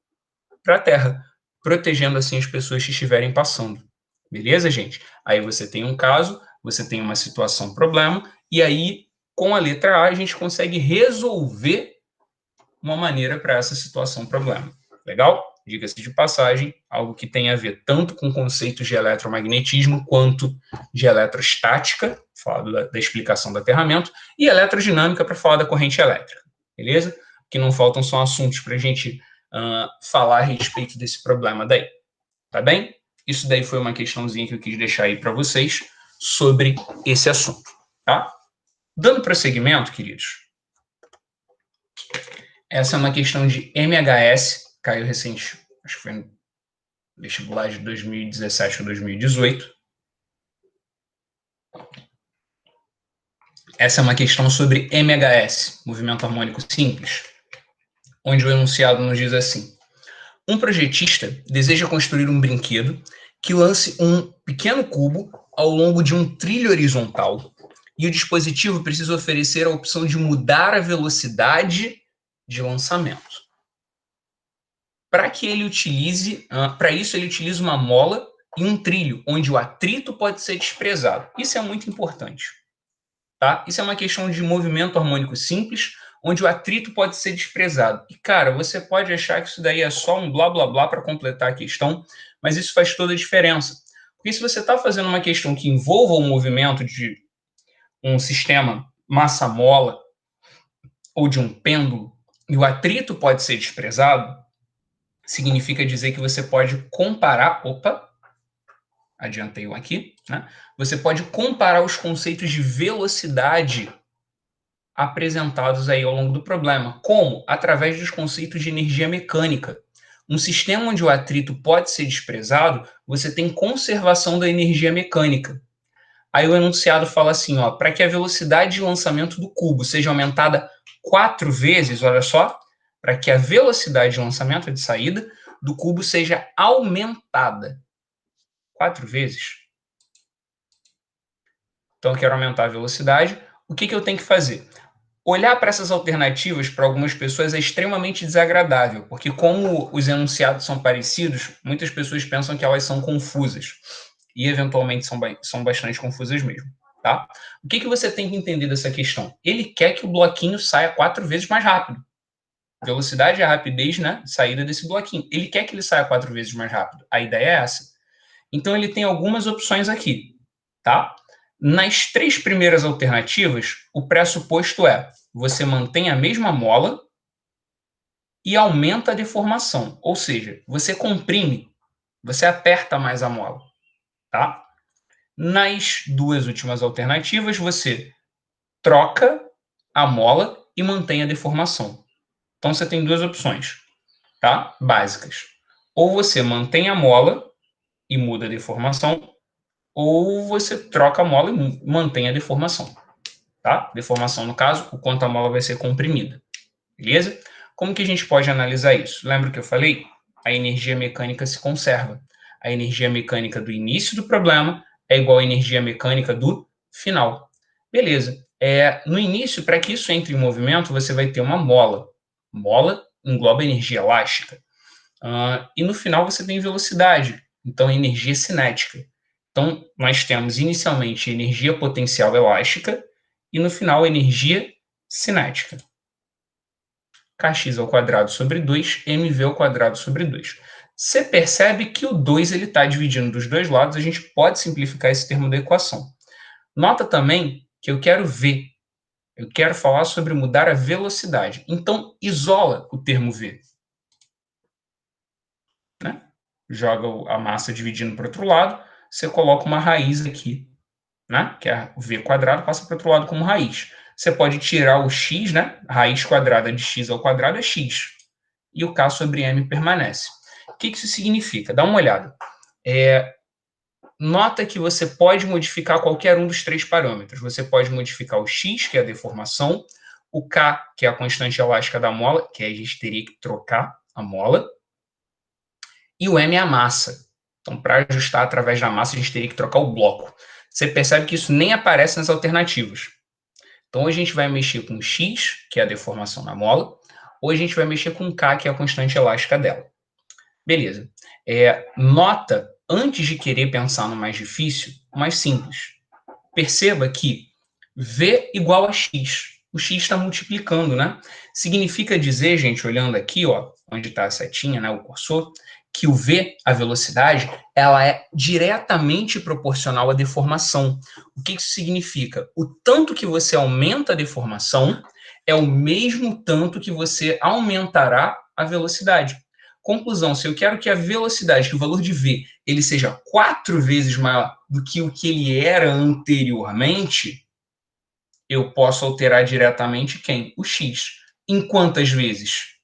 para a Terra, protegendo assim as pessoas que estiverem passando. Beleza, gente? Aí você tem um caso, você tem uma situação, problema, e aí, com a letra A, a gente consegue resolver uma maneira para essa situação, problema. Legal? Diga-se de passagem, algo que tem a ver tanto com conceitos de eletromagnetismo quanto de eletrostática, falar da explicação do aterramento, e eletrodinâmica para falar da corrente elétrica. Beleza? Que não faltam são assuntos para a gente falar a respeito desse problema daí. Tá bem? Isso daí foi uma questãozinha que eu quis deixar aí para vocês sobre esse assunto. Tá? Dando prosseguimento, queridos, essa é uma questão de MHS, caiu recente, acho que foi no vestibular de 2017 ou 2018. Essa é uma questão sobre MHS, movimento harmônico simples, onde o enunciado nos diz assim: um projetista deseja construir um brinquedo que lance um pequeno cubo ao longo de um trilho horizontal, e o dispositivo precisa oferecer a opção de mudar a velocidade de lançamento. Para que ele utilize, para isso ele utiliza uma mola e um trilho, onde o atrito pode ser desprezado. Isso é muito importante. Tá? Isso é uma questão de movimento harmônico simples, onde o atrito pode ser desprezado. E, cara, você pode achar que isso daí é só um blá, blá, blá para completar a questão, mas isso faz toda a diferença. Porque se você está fazendo uma questão que envolva o movimento de um sistema massa-mola ou de um pêndulo, e o atrito pode ser desprezado, significa dizer que você pode comparar... Opa! Adiantei um aqui, né? Você pode comparar os conceitos de velocidade apresentados aí ao longo do problema. Como? Através dos conceitos de energia mecânica. Um sistema onde o atrito pode ser desprezado, você tem conservação da energia mecânica. Aí o enunciado fala assim, ó, para que a velocidade de lançamento do cubo seja aumentada 4 vezes, olha só, para que a velocidade de lançamento de saída do cubo seja aumentada 4 vezes. Então, eu quero aumentar a velocidade. O que eu tenho que fazer? Olhar para essas alternativas, para algumas pessoas, é extremamente desagradável, porque como os enunciados são parecidos, muitas pessoas pensam que elas são confusas. E, eventualmente, são bastante confusas mesmo. Tá? O que você tem que entender dessa questão? Ele quer que o bloquinho saia 4 vezes mais rápido. Velocidade é a rapidez, né? Saída desse bloquinho. Ele quer que ele saia 4 vezes mais rápido. A ideia é essa. Então, ele tem algumas opções aqui. Tá? Nas 3 primeiras alternativas, o pressuposto é: você mantém a mesma mola e aumenta a deformação, ou seja, você comprime, você aperta mais a mola, tá? Nas 2 últimas alternativas, você troca a mola e mantém a deformação. Então, você tem 2 opções, tá? Básicas. Ou você mantém a mola e muda a deformação, ou você troca a mola e mantém a deformação. Tá? Deformação, no caso, o quanto a mola vai ser comprimida. Beleza? Como que a gente pode analisar isso? Lembra que eu falei? A energia mecânica se conserva. A energia mecânica do início do problema é igual à energia mecânica do final. Beleza. No início, para que isso entre em movimento, você vai ter uma mola. Mola engloba energia elástica. E no final você tem velocidade, então energia cinética. Então, nós temos inicialmente energia potencial elástica e no final energia cinética. Kx ao quadrado sobre 2, mv ao quadrado sobre 2. Você percebe que o 2 está dividindo dos dois lados, a gente pode simplificar esse termo da equação. Nota também que eu quero V. Eu quero falar sobre mudar a velocidade. Então, isola o termo V. Né? Joga a massa dividindo para o outro lado, você coloca uma raiz aqui, né? Que é o V quadrado, passa para o outro lado como raiz. Você pode tirar o x, né? Raiz quadrada de x ao quadrado é x. E o k sobre m permanece. O que isso significa? Dá uma olhada. Nota que você pode modificar qualquer um dos três parâmetros. Você pode modificar o x, que é a deformação, o k, que é a constante elástica da mola, que aí a gente teria que trocar a mola, e o m é a massa. Então, para ajustar através da massa, a gente teria que trocar o bloco. Você percebe que isso nem aparece nas alternativas. Então, ou a gente vai mexer com x, que é a deformação da mola, ou a gente vai mexer com k, que é a constante elástica dela. Beleza. Nota, antes de querer pensar no mais difícil, o mais simples. Perceba que V igual a X. O X está multiplicando, né? Significa dizer, gente, olhando aqui, ó, onde está a setinha, né, o cursor, que o V, a velocidade, ela é diretamente proporcional à deformação. O que isso significa? O tanto que você aumenta a deformação é o mesmo tanto que você aumentará a velocidade. Conclusão, se eu quero que a velocidade, que o valor de V, ele seja 4 vezes maior do que o que ele era anteriormente, eu posso alterar diretamente quem? O x. Em quantas vezes?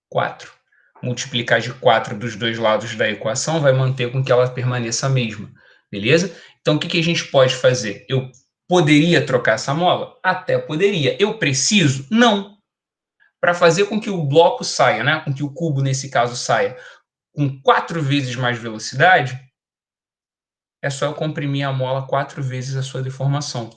4. Multiplicar de 4 dos dois lados da equação vai manter com que ela permaneça a mesma. Beleza? Então, o que a gente pode fazer? Eu poderia trocar essa mola? Até poderia. Eu preciso? Não. Para fazer com que o bloco saia, né? Com que o cubo, nesse caso, saia com 4 vezes mais velocidade, é só eu comprimir a mola 4 vezes a sua deformação.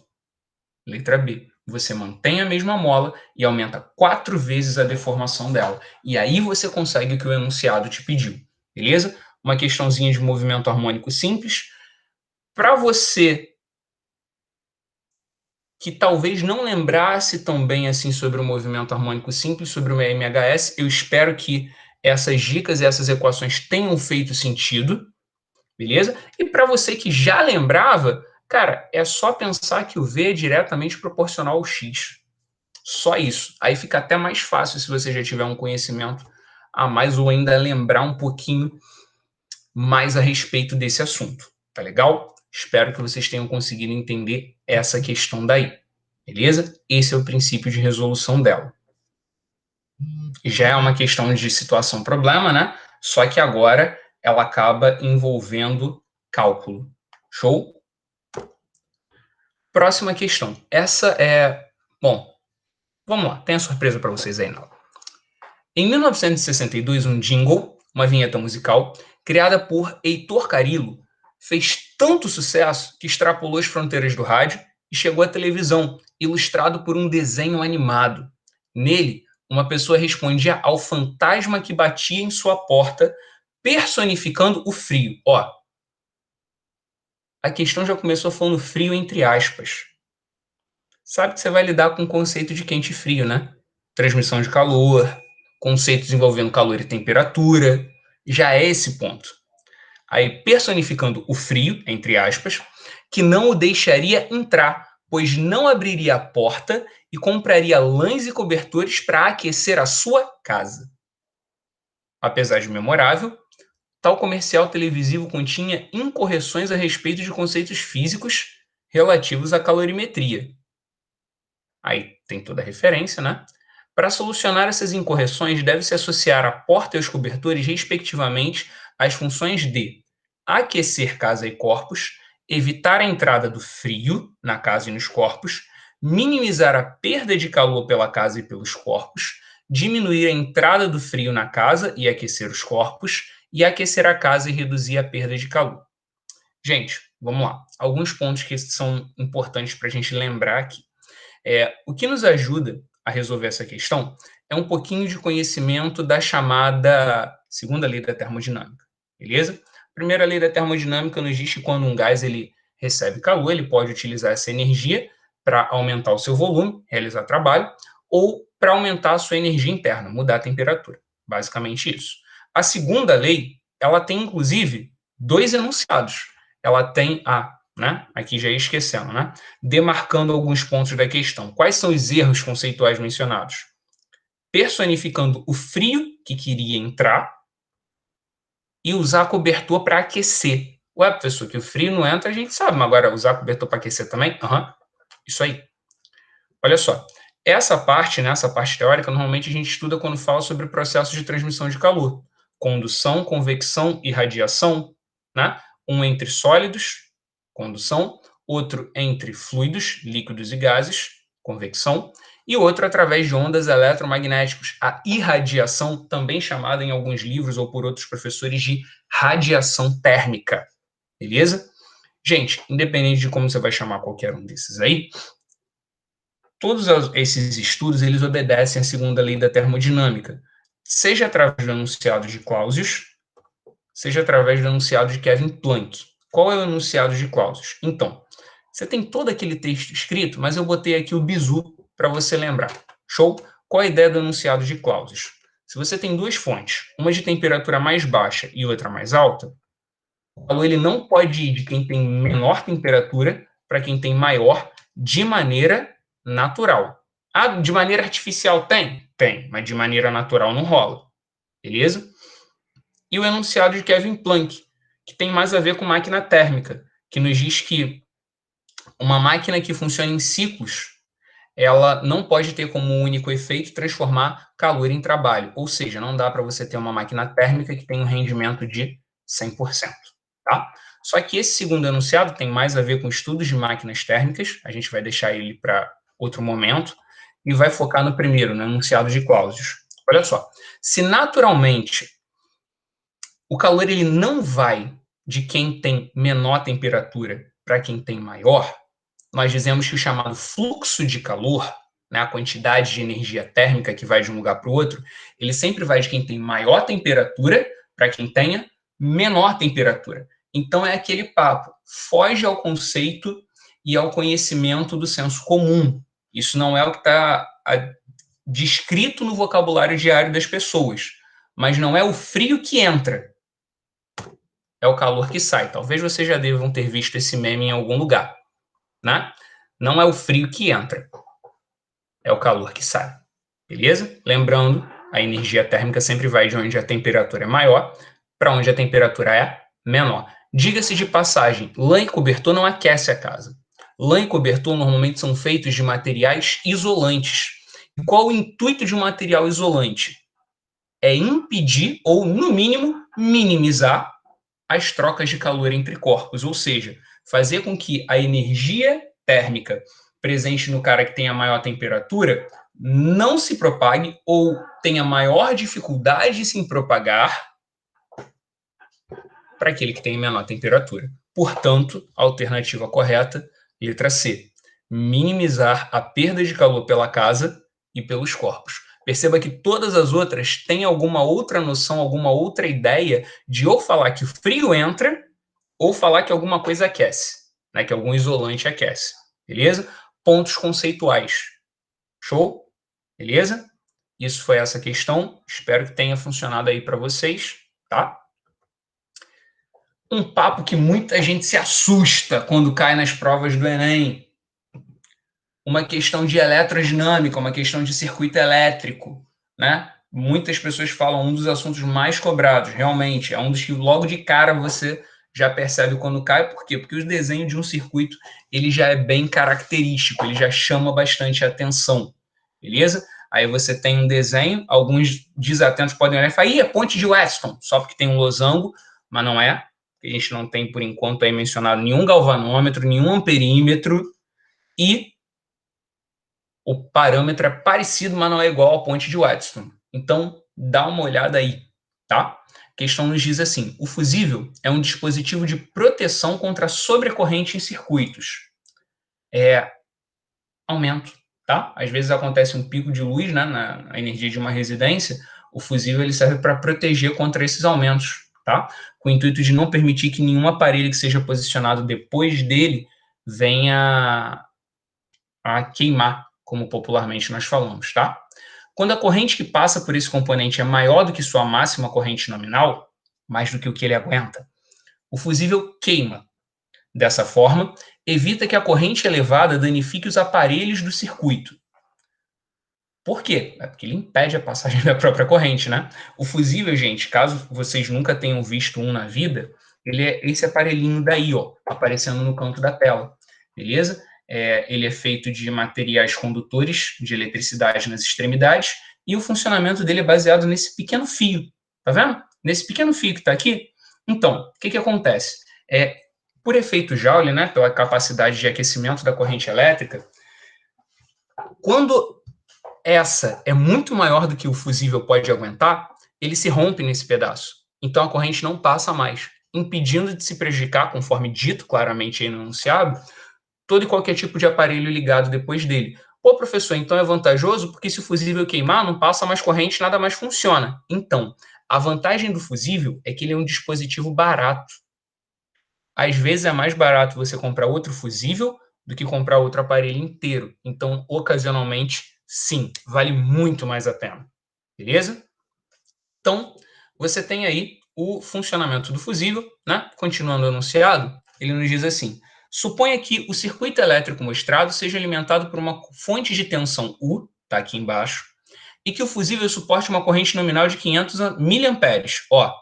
Letra B. Você mantém a mesma mola e aumenta 4 vezes a deformação dela. E aí você consegue o que o enunciado te pediu. Beleza? Uma questãozinha de movimento harmônico simples. Para você que talvez não lembrasse tão bem assim sobre o movimento harmônico simples, sobre o MHS, eu espero que essas dicas e essas equações tenham feito sentido. Beleza? E para você que já lembrava, cara, é só pensar que o V é diretamente proporcional ao X. Só isso. Aí fica até mais fácil se você já tiver um conhecimento a mais ou ainda lembrar um pouquinho mais a respeito desse assunto. Tá legal? Espero que vocês tenham conseguido entender essa questão daí. Beleza? Esse é o princípio de resolução dela. Já é uma questão de situação-problema, né? Só que agora ela acaba envolvendo cálculo. Show? Próxima questão. Essa é... Bom, vamos lá. Tem a surpresa para vocês aí, não. Em 1962, um jingle, uma vinheta musical, criada por Heitor Carilo, fez tanto sucesso que extrapolou as fronteiras do rádio e chegou à televisão, ilustrado por um desenho animado. Nele, uma pessoa respondia ao fantasma que batia em sua porta, personificando o frio. Ó, a questão já começou falando frio entre aspas. Sabe que você vai lidar com o conceito de quente e frio, né? Transmissão de calor, conceitos envolvendo calor e temperatura. Já é esse ponto. Aí, personificando o frio, entre aspas, que não o deixaria entrar, pois não abriria a porta e compraria lãs e cobertores para aquecer a sua casa. Apesar de memorável, tal comercial televisivo continha incorreções a respeito de conceitos físicos relativos à calorimetria. Aí tem toda a referência, né? Para solucionar essas incorreções, deve-se associar a porta e os cobertores, respectivamente, às funções de aquecer casa e corpos, evitar a entrada do frio na casa e nos corpos, minimizar a perda de calor pela casa e pelos corpos, diminuir a entrada do frio na casa e aquecer os corpos, e aquecer a casa e reduzir a perda de calor. Gente, vamos lá. Alguns pontos que são importantes para a gente lembrar aqui. O que nos ajuda a resolver essa questão é um pouquinho de conhecimento da chamada segunda lei da termodinâmica, beleza? A primeira lei da termodinâmica nos diz que quando um gás ele recebe calor, ele pode utilizar essa energia para aumentar o seu volume, realizar trabalho, ou para aumentar a sua energia interna, mudar a temperatura. Basicamente isso. A segunda lei, ela tem inclusive dois enunciados. Ela tem aqui já ia esquecendo, demarcando alguns pontos da questão. Quais são os erros conceituais mencionados? Personificando o frio que queria entrar e usar cobertor para aquecer. Ué, professor, que o frio não entra, a gente sabe, mas agora usar cobertor para aquecer também? Isso aí. Olha só, essa parte teórica, normalmente a gente estuda quando fala sobre o processo de transmissão de calor. Condução, convecção e radiação, um entre sólidos, condução, outro entre fluidos, líquidos e gases, convecção, e outro através de ondas eletromagnéticas, a irradiação, também chamada em alguns livros ou por outros professores de radiação térmica, beleza? Gente, independente de como você vai chamar qualquer um desses aí, todos esses estudos eles obedecem à segunda lei da termodinâmica, seja através do enunciado de Clausius, seja através do enunciado de Kevin Planck. Qual é o enunciado de Clausius? Então, você tem todo aquele texto escrito, mas eu botei aqui o bizu para você lembrar. Show? Qual a ideia do enunciado de Clausius? Se você tem duas fontes, uma de temperatura mais baixa e outra mais alta, o calor ele não pode ir de quem tem menor temperatura para quem tem maior de maneira natural. De maneira artificial tem? Tem, mas de maneira natural não rola. Beleza? E o enunciado de Kevin Planck, que tem mais a ver com máquina térmica, que nos diz que uma máquina que funciona em ciclos, ela não pode ter como único efeito transformar calor em trabalho. Ou seja, não dá para você ter uma máquina térmica que tem um rendimento de 100%. Tá? Só que esse segundo enunciado tem mais a ver com estudos de máquinas térmicas, a gente vai deixar ele para outro momento, e vai focar no primeiro, no enunciado de Clausius. Olha só, se naturalmente o calor ele não vai de quem tem menor temperatura para quem tem maior, nós dizemos que o chamado fluxo de calor, a quantidade de energia térmica que vai de um lugar para o outro, ele sempre vai de quem tem maior temperatura para quem tenha menor temperatura. Então é aquele papo, foge ao conceito e ao conhecimento do senso comum. Isso não é o que está descrito no vocabulário diário das pessoas, mas não é o frio que entra, é o calor que sai. Talvez vocês já devam ter visto esse meme em algum lugar, Não é o frio que entra, é o calor que sai, beleza? Lembrando, a energia térmica sempre vai de onde a temperatura é maior para onde a temperatura é menor. Diga-se de passagem, lã e cobertor não aquece a casa. Lã e cobertor normalmente são feitos de materiais isolantes. E qual o intuito de um material isolante? É impedir ou, no mínimo, minimizar as trocas de calor entre corpos, ou seja, fazer com que a energia térmica presente no cara que tem a maior temperatura não se propague ou tenha maior dificuldade de se propagar para aquele que tem menor temperatura. Portanto, a alternativa correta, letra C, minimizar a perda de calor pela casa e pelos corpos. Perceba que todas as outras têm alguma outra noção, alguma outra ideia de ou falar que o frio entra ou falar que alguma coisa aquece, que algum isolante aquece. Beleza? Pontos conceituais. Show? Beleza? Isso foi essa questão. Espero que tenha funcionado aí para vocês, tá? Um papo que muita gente se assusta quando cai nas provas do Enem. Uma questão de eletrodinâmica, uma questão de circuito elétrico, Muitas pessoas falam um dos assuntos mais cobrados, realmente, é um dos que logo de cara você já percebe quando cai, por quê? Porque o desenho de um circuito, ele já é bem característico, ele já chama bastante atenção, beleza? Aí você tem um desenho, alguns desatentos podem olhar e falar, é ponte de Weston, só porque tem um losango, mas não é, a gente não tem, por enquanto, aí mencionado nenhum galvanômetro, nenhum amperímetro, e o parâmetro é parecido, mas não é igual ao ponte de Weston. Então, dá uma olhada aí, tá? questão nos diz assim: o fusível é um dispositivo de proteção contra a sobrecorrente em circuitos. Aumento, tá? Às vezes acontece um pico de luz, né, na energia de uma residência, o fusível ele serve para proteger contra esses aumentos, tá? Com o intuito de não permitir que nenhum aparelho que seja posicionado depois dele venha a queimar, como popularmente nós falamos, tá? Quando a corrente que passa por esse componente é maior do que sua máxima corrente nominal, mais do que o que ele aguenta, o fusível queima. Dessa forma, evita que a corrente elevada danifique os aparelhos do circuito. Por quê? É porque ele impede a passagem da própria corrente, né? O fusível, gente, caso vocês nunca tenham visto um na vida, ele é esse aparelhinho daí, ó, aparecendo no canto da tela, beleza? Ele é feito de materiais condutores de eletricidade nas extremidades e o funcionamento dele é baseado nesse pequeno fio, tá vendo? Nesse pequeno fio que está aqui. Então, o que acontece? Por efeito Joule, né, pela capacidade de aquecimento da corrente elétrica, quando essa é muito maior do que o fusível pode aguentar, ele se rompe nesse pedaço. Então a corrente não passa mais, impedindo de se prejudicar, conforme dito claramente aí no enunciado, todo e qualquer tipo de aparelho ligado depois dele. Pô, professor, então é vantajoso porque se o fusível queimar, não passa mais corrente, nada mais funciona. Então, a vantagem do fusível é que ele é um dispositivo barato. Às vezes é mais barato você comprar outro fusível do que comprar outro aparelho inteiro. Então, ocasionalmente, sim, vale muito mais a pena. Beleza? Então, você tem aí o funcionamento do fusível, né? Continuando o enunciado, ele nos diz assim: suponha que o circuito elétrico mostrado seja alimentado por uma fonte de tensão U, está aqui embaixo, e que o fusível suporte uma corrente nominal de 500 miliamperes. Ó,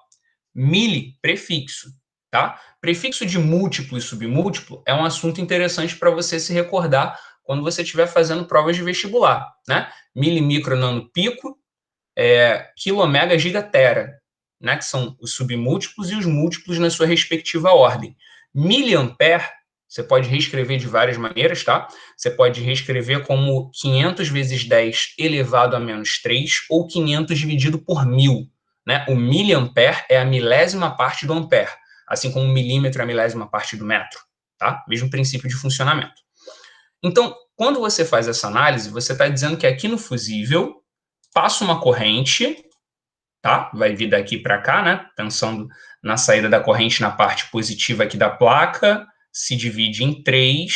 mili, prefixo, tá? Prefixo de múltiplo e submúltiplo é um assunto interessante para você se recordar quando você estiver fazendo provas de vestibular, né? Mili, micro, nano, pico, quilo, mega, giga, tera, né? Que são os submúltiplos e os múltiplos na sua respectiva ordem. Miliampere, você pode reescrever de várias maneiras, tá? Você pode reescrever como 500 vezes 10 elevado a menos 3 ou 500 dividido por 1000. Né? O miliampere é a milésima parte do ampere, assim como o milímetro é a milésima parte do metro. Tá? Mesmo princípio de funcionamento. Então, quando você faz essa análise, você está dizendo que aqui no fusível passa uma corrente, tá? Vai vir daqui para cá, né? Pensando na saída da corrente na parte positiva aqui da placa, se divide em 3,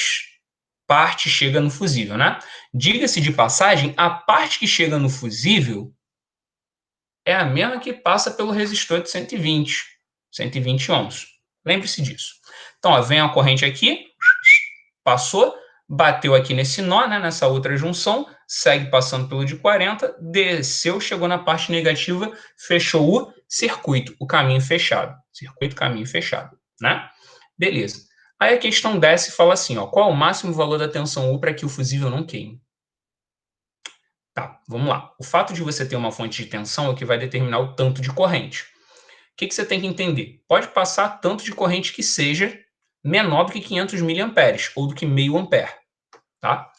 parte chega no fusível, né? Diga-se de passagem, a parte que chega no fusível é a mesma que passa pelo resistor de 120 ohms. Lembre-se disso. Então, ó, vem a corrente aqui, passou, bateu aqui nesse nó, né, nessa outra junção, segue passando pelo de 40, desceu, chegou na parte negativa, fechou o circuito, o caminho fechado. Circuito, caminho fechado, né? Beleza. Aí a questão desce e fala assim, ó, qual é o máximo valor da tensão U para que o fusível não queime? Tá, vamos lá. O fato de você ter uma fonte de tensão é o que vai determinar o tanto de corrente. O que você tem que entender? Pode passar tanto de corrente que seja menor do que 500 miliamperes ou do que meio ampere, tá?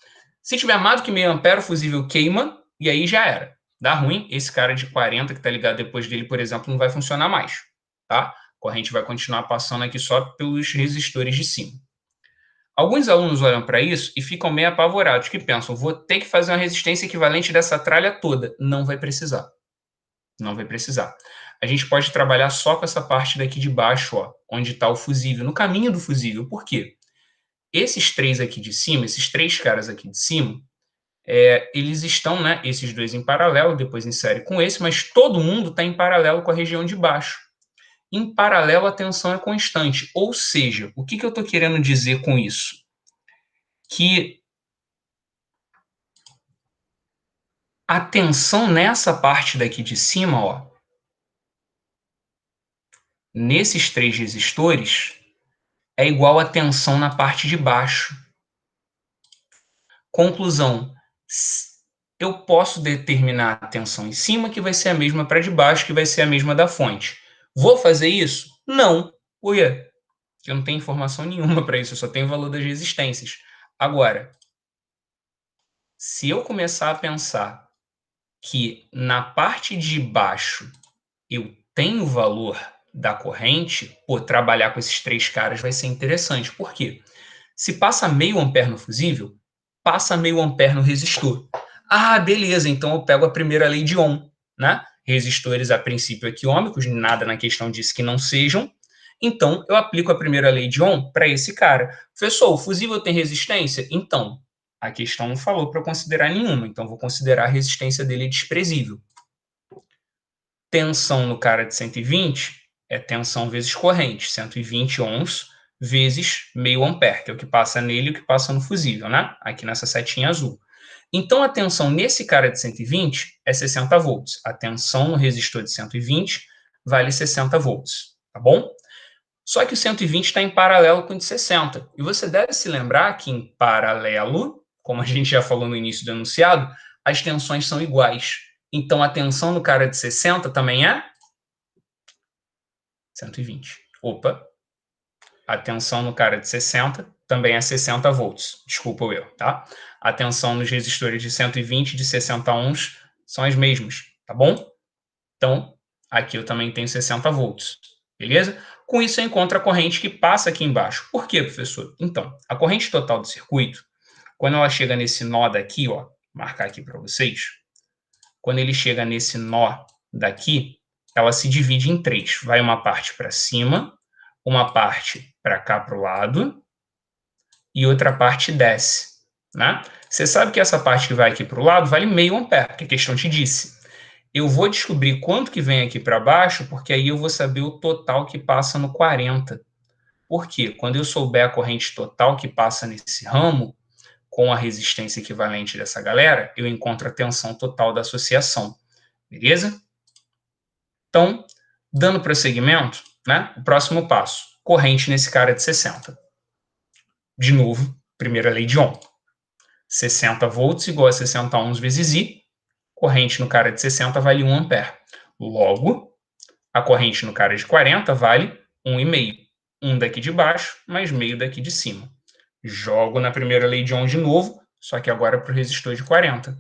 Se tiver mais do que meio ampere, o fusível queima e aí já era. Dá ruim, esse cara de 40 que está ligado depois dele, por exemplo, não vai funcionar mais, tá? A corrente vai continuar passando aqui só pelos resistores de cima. Alguns alunos olham para isso e ficam meio apavorados, que pensam, vou ter que fazer uma resistência equivalente dessa tralha toda. Não vai precisar. Não vai precisar. A gente pode trabalhar só com essa parte daqui de baixo, ó, onde está o fusível, no caminho do fusível. Por quê? Esses três aqui de cima, esses três caras aqui de cima, eles estão, né, esses dois em paralelo, depois em série com esse, mas todo mundo está em paralelo com a região de baixo. Em paralelo, a tensão é constante. Ou seja, o que eu estou querendo dizer com isso? Que a tensão nessa parte daqui de cima, ó, nesses três resistores, é igual à tensão na parte de baixo. Conclusão, eu posso determinar a tensão em cima, que vai ser a mesma para de baixo, que vai ser a mesma da fonte. Vou fazer isso? Não. Ué, eu não tenho informação nenhuma para isso, eu só tenho o valor das resistências. Agora, se eu começar a pensar que na parte de baixo eu tem o valor da corrente, pô, trabalhar com esses 3 caras vai ser interessante. Por quê? Se passa meio ampere no fusível, passa meio ampere no resistor. Ah, beleza, então eu pego a primeira lei de Ohm, né? Resistores, a princípio, equiômicos, nada na questão diz que não sejam. Então, eu aplico a primeira lei de Ohm para esse cara. Professor, o fusível tem resistência? Então, a questão não falou para eu considerar nenhuma, então vou considerar a resistência dele desprezível. Tensão no cara de 120 é tensão vezes corrente, 120 ohms vezes meio ampere, que é o que passa nele e o que passa no fusível, né? Aqui nessa setinha azul. Então, a tensão nesse cara de 120 é 60 volts. A tensão no resistor de 120 vale 60 volts, tá bom? Só que o 120 está em paralelo com o de 60. E você deve se lembrar que em paralelo, como a gente já falou no início do enunciado, as tensões são iguais. Então, a tensão no cara de 60 também é 120. Opa, a tensão no cara de 60 também é 60 volts. Desculpa o erro, tá? A tensão nos resistores de 120 e de 60 ohms são as mesmas, tá bom? Então, aqui eu também tenho 60 volts, beleza? Com isso, eu encontro a corrente que passa aqui embaixo. Por quê, professor? Então, a corrente total do circuito, quando ela chega nesse nó daqui, ó, vou marcar aqui para vocês, quando ele chega nesse nó daqui, ela se divide em 3. Vai uma parte para cima, uma parte para cá para o lado e outra parte desce, né? Você sabe que essa parte que vai aqui para o lado vale meio ampere, porque a questão te disse. Eu vou descobrir quanto que vem aqui para baixo, porque aí eu vou saber o total que passa no 40. Por quê? Quando eu souber a corrente total que passa nesse ramo, com a resistência equivalente dessa galera, eu encontro a tensão total da associação. Beleza? Então, dando prosseguimento, né? O próximo passo, corrente nesse cara de 60. De novo, primeira lei de Ohm. 60 volts igual a 60 ohms vezes I. Corrente no cara de 60 vale 1 ampere. Logo, a corrente no cara de 40 vale 1,5. 1 daqui de baixo mais meio daqui de cima. Jogo na primeira lei de Ohm de novo, só que agora para o resistor de 40.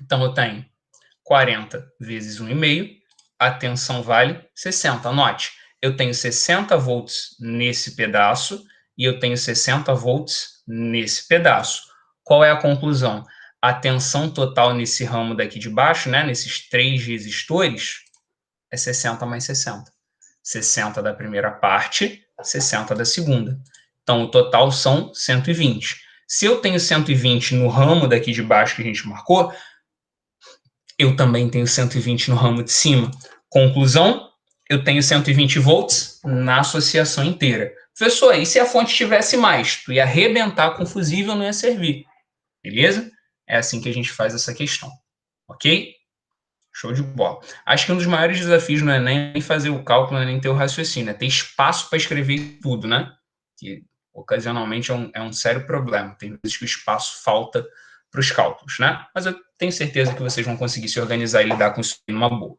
Então, eu tenho 40 vezes 1,5, a tensão vale 60. Note, eu tenho 60 volts nesse pedaço e eu tenho 60 volts nesse pedaço. Qual é a conclusão? A tensão total nesse ramo daqui de baixo, né, nesses 3 resistores, é 60 mais 60. 60 da primeira parte, 60 da segunda. Então, o total são 120. Se eu tenho 120 no ramo daqui de baixo que a gente marcou, eu também tenho 120 no ramo de cima. Conclusão, eu tenho 120 volts na associação inteira. Professor, e se a fonte tivesse mais? Tu ia arrebentar com o fusível, não ia servir. Beleza? É assim que a gente faz essa questão. Ok? Show de bola. Acho que um dos maiores desafios não é nem fazer o cálculo, não é nem ter o raciocínio, é ter espaço para escrever tudo, né? Que ocasionalmente é um sério problema. Tem vezes que o espaço falta para os cálculos, né? Mas eu tenho certeza que vocês vão conseguir se organizar e lidar com isso numa boa.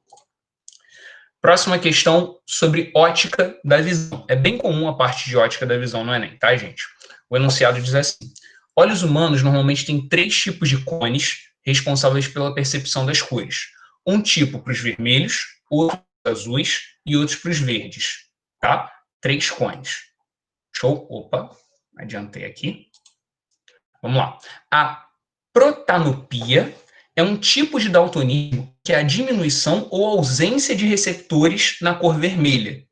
Próxima questão sobre ótica da visão. É bem comum a parte de ótica da visão no Enem, tá, gente? O enunciado diz assim: olhos humanos normalmente têm 3 tipos de cones responsáveis pela percepção das cores. Um tipo para os vermelhos, outro para os azuis e outros para os verdes, tá? 3 cones. Show? Opa, adiantei aqui. Vamos lá. A protanopia é um tipo de daltonismo que é a diminuição ou ausência de receptores na cor vermelha.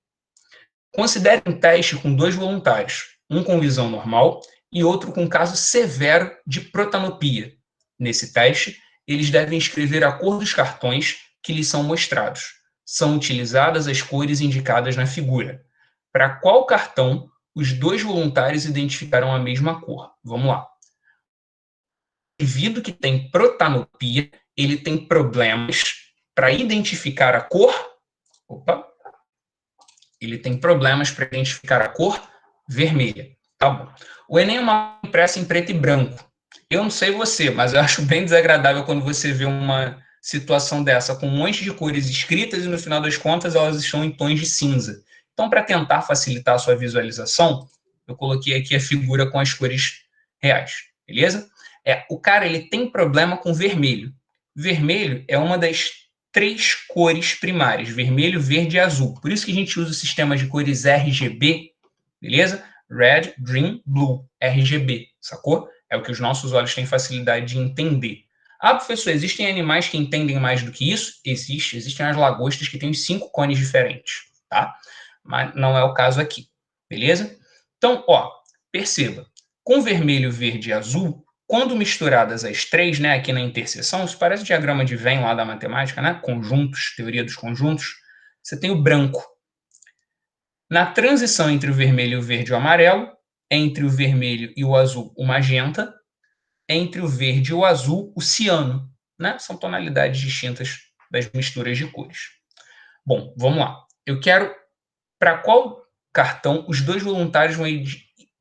Considere um teste com 2 voluntários, um com visão normal e outro com caso severo de protanopia. Nesse teste, eles devem escrever a cor dos cartões que lhes são mostrados. São utilizadas as cores indicadas na figura. Para qual cartão os 2 voluntários identificaram a mesma cor? Vamos lá. O indivíduo que tem protanopia, ele tem problemas para identificar a cor. Opa! Ele tem problemas para identificar a cor vermelha. Tá bom. O Enem é uma impressa em preto e branco. Eu não sei você, mas eu acho bem desagradável quando você vê uma situação dessa, com um monte de cores escritas e, no final das contas, elas estão em tons de cinza. Então, para tentar facilitar a sua visualização, eu coloquei aqui a figura com as cores reais, beleza? O cara ele tem problema com vermelho. Vermelho é uma das três cores primárias, vermelho, verde e azul. Por isso que a gente usa o sistema de cores RGB, beleza? Red, Green, Blue, RGB, sacou? É o que os nossos olhos têm facilidade de entender. Ah, professor, existem animais que entendem mais do que isso? Existem as lagostas que têm os 5 cones diferentes, tá? Mas não é o caso aqui, beleza? Então, ó, perceba, com vermelho, verde e azul, quando misturadas as três, né, aqui na interseção, isso parece diagrama de Venn lá da matemática, né? Conjuntos, teoria dos conjuntos. Você tem o branco. Na transição entre o vermelho, o verde e o amarelo, entre o vermelho e o azul, o magenta, entre o verde e o azul, o ciano, né? São tonalidades distintas das misturas de cores. Bom, vamos lá. Eu quero para qual cartão os dois voluntários vão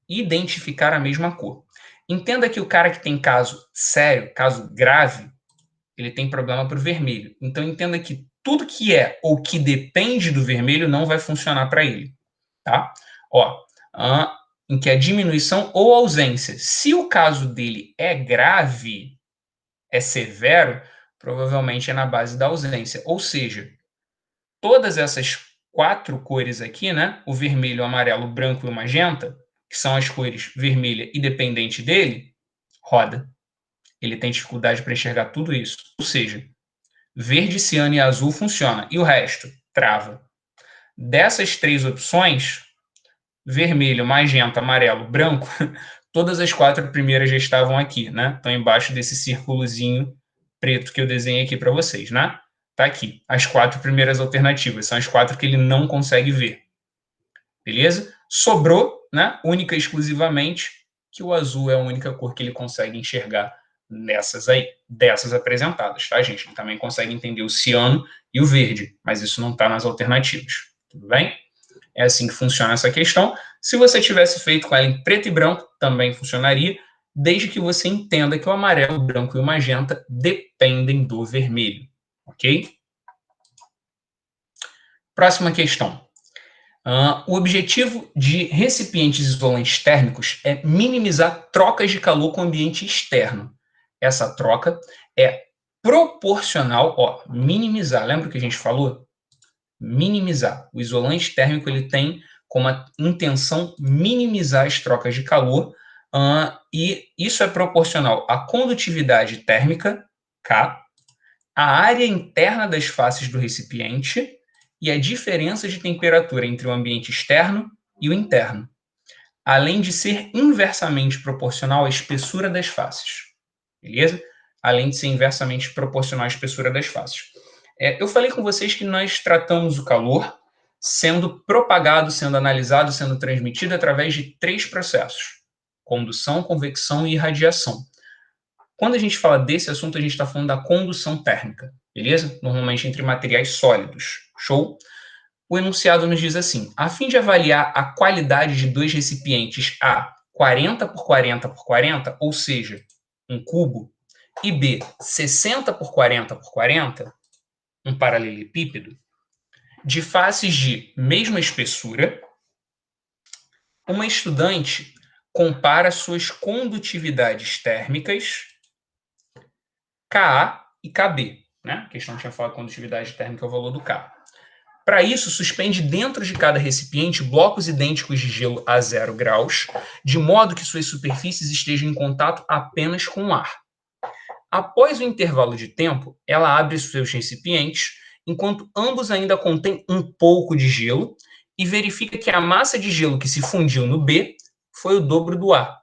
identificar a mesma cor. Entenda que o cara que tem caso sério, caso grave, ele tem problema para o vermelho. Então entenda que tudo que é ou que depende do vermelho não vai funcionar para ele, tá? Ó, em que a diminuição ou ausência, se o caso dele é grave, é severo, provavelmente é na base da ausência. Ou seja, todas essas 4 cores aqui, né? O vermelho, o amarelo, o branco e o magenta, que são as cores vermelha e dependente dele, roda. Ele tem dificuldade para enxergar tudo isso. Ou seja, verde, ciano e azul funciona. E o resto? Trava. Dessas 3 opções, vermelho, magenta, amarelo, branco, todas as 4 primeiras já estavam aqui, né? Estão embaixo desse círculozinho preto que eu desenhei aqui para vocês, né? Tá aqui. As 4 primeiras alternativas. São as 4 que ele não consegue ver. Beleza? Sobrou, né? Única e exclusivamente, que o azul é a única cor que ele consegue enxergar nessas aí, dessas apresentadas, tá, gente? Ele também consegue entender o ciano e o verde, mas isso não está nas alternativas. Tudo bem? É assim que funciona essa questão. Se você tivesse feito com ela em preto e branco, também funcionaria, desde que você entenda que o amarelo, o branco e o magenta dependem do vermelho. Ok? Próxima questão. O objetivo de recipientes isolantes térmicos é minimizar trocas de calor com o ambiente externo. Essa troca é proporcional, ó, minimizar, lembra o que a gente falou? Minimizar. O isolante térmico ele tem como intenção minimizar as trocas de calor, e isso é proporcional à condutividade térmica, K, à área interna das faces do recipiente e a diferença de temperatura entre o ambiente externo e o interno, além de ser inversamente proporcional à espessura das faces. Beleza? Além de ser inversamente proporcional à espessura das faces. Eu falei com vocês que nós tratamos o calor sendo propagado, sendo analisado, sendo transmitido através de 3 processos: condução, convecção e irradiação. Quando a gente fala desse assunto, a gente está falando da condução térmica, beleza? Normalmente entre materiais sólidos. Show? O enunciado nos diz assim: a fim de avaliar a qualidade de 2 recipientes A 40 por 40 por 40, ou seja, um cubo, e B 60 por 40 por 40, um paralelepípedo, de faces de mesma espessura, uma estudante compara suas condutividades térmicas Ka e Kb. Né? A questão tinha falado condutividade térmica é o valor do K. Para isso, suspende dentro de cada recipiente blocos idênticos de gelo a 0 graus, de modo que suas superfícies estejam em contato apenas com o ar. Após o intervalo de tempo, ela abre seus recipientes, enquanto ambos ainda contêm um pouco de gelo, e verifica que a massa de gelo que se fundiu no B foi o dobro do A.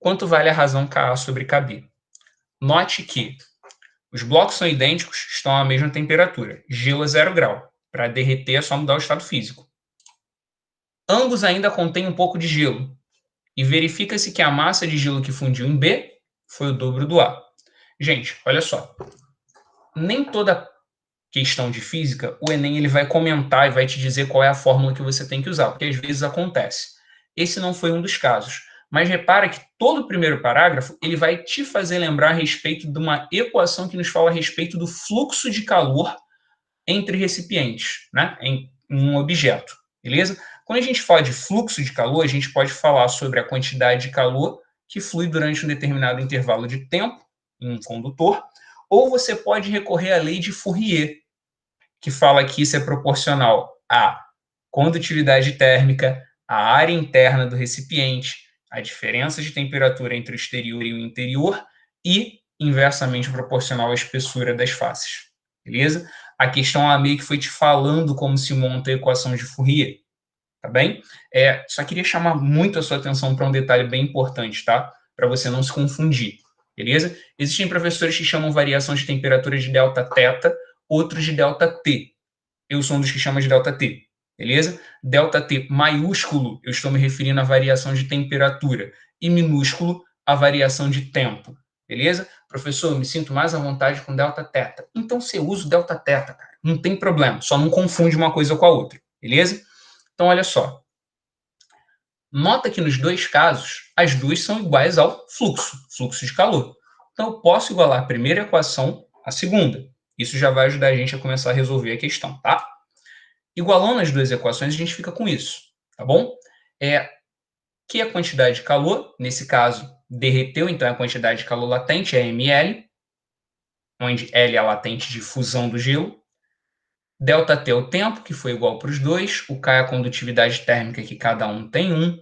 Quanto vale a razão Ka sobre Kb? Note que os blocos são idênticos, estão à mesma temperatura, gelo a 0 grau. Para derreter é só mudar o estado físico. Ambos ainda contêm um pouco de gelo, e verifica-se que a massa de gelo que fundiu em B foi o dobro do A. Gente, olha só. Nem toda questão de física, o Enem ele vai comentar e vai te dizer qual é a fórmula que você tem que usar, porque às vezes acontece. Esse não foi um dos casos. Mas repara que todo o primeiro parágrafo ele vai te fazer lembrar a respeito de uma equação que nos fala a respeito do fluxo de calor entre recipientes, né, em um objeto, beleza? Quando a gente fala de fluxo de calor, a gente pode falar sobre a quantidade de calor que flui durante um determinado intervalo de tempo em um condutor, ou você pode recorrer à lei de Fourier, que fala que isso é proporcional à condutividade térmica, à área interna do recipiente, a diferença de temperatura entre o exterior e o interior e inversamente proporcional à espessura das faces. Beleza? A questão A meio que foi te falando como se monta a equação de Fourier. Tá bem? Só queria chamar muito a sua atenção para um detalhe bem importante, tá? Para você não se confundir, beleza? Existem professores que chamam variação de temperatura de delta θ, outros de delta t. Eu sou um dos que chama de delta t, beleza? Delta t maiúsculo, eu estou me referindo à variação de temperatura, e minúsculo, a variação de tempo, beleza? Professor, eu me sinto mais à vontade com delta θ. Então você usa o delta θ, cara. Não tem problema, só não confunde uma coisa com a outra, beleza? Então, olha só. Nota que nos dois casos, as duas são iguais ao fluxo de calor. Então, eu posso igualar a primeira equação à segunda. Isso já vai ajudar a gente a começar a resolver a questão, tá? Igualando as duas equações, a gente fica com isso, tá bom? Que a quantidade de calor, nesse caso, derreteu, então a quantidade de calor latente é ml, onde L é a latente de fusão do gelo. ΔT é o tempo, que foi igual para os dois. O K é a condutividade térmica, que cada um tem 1.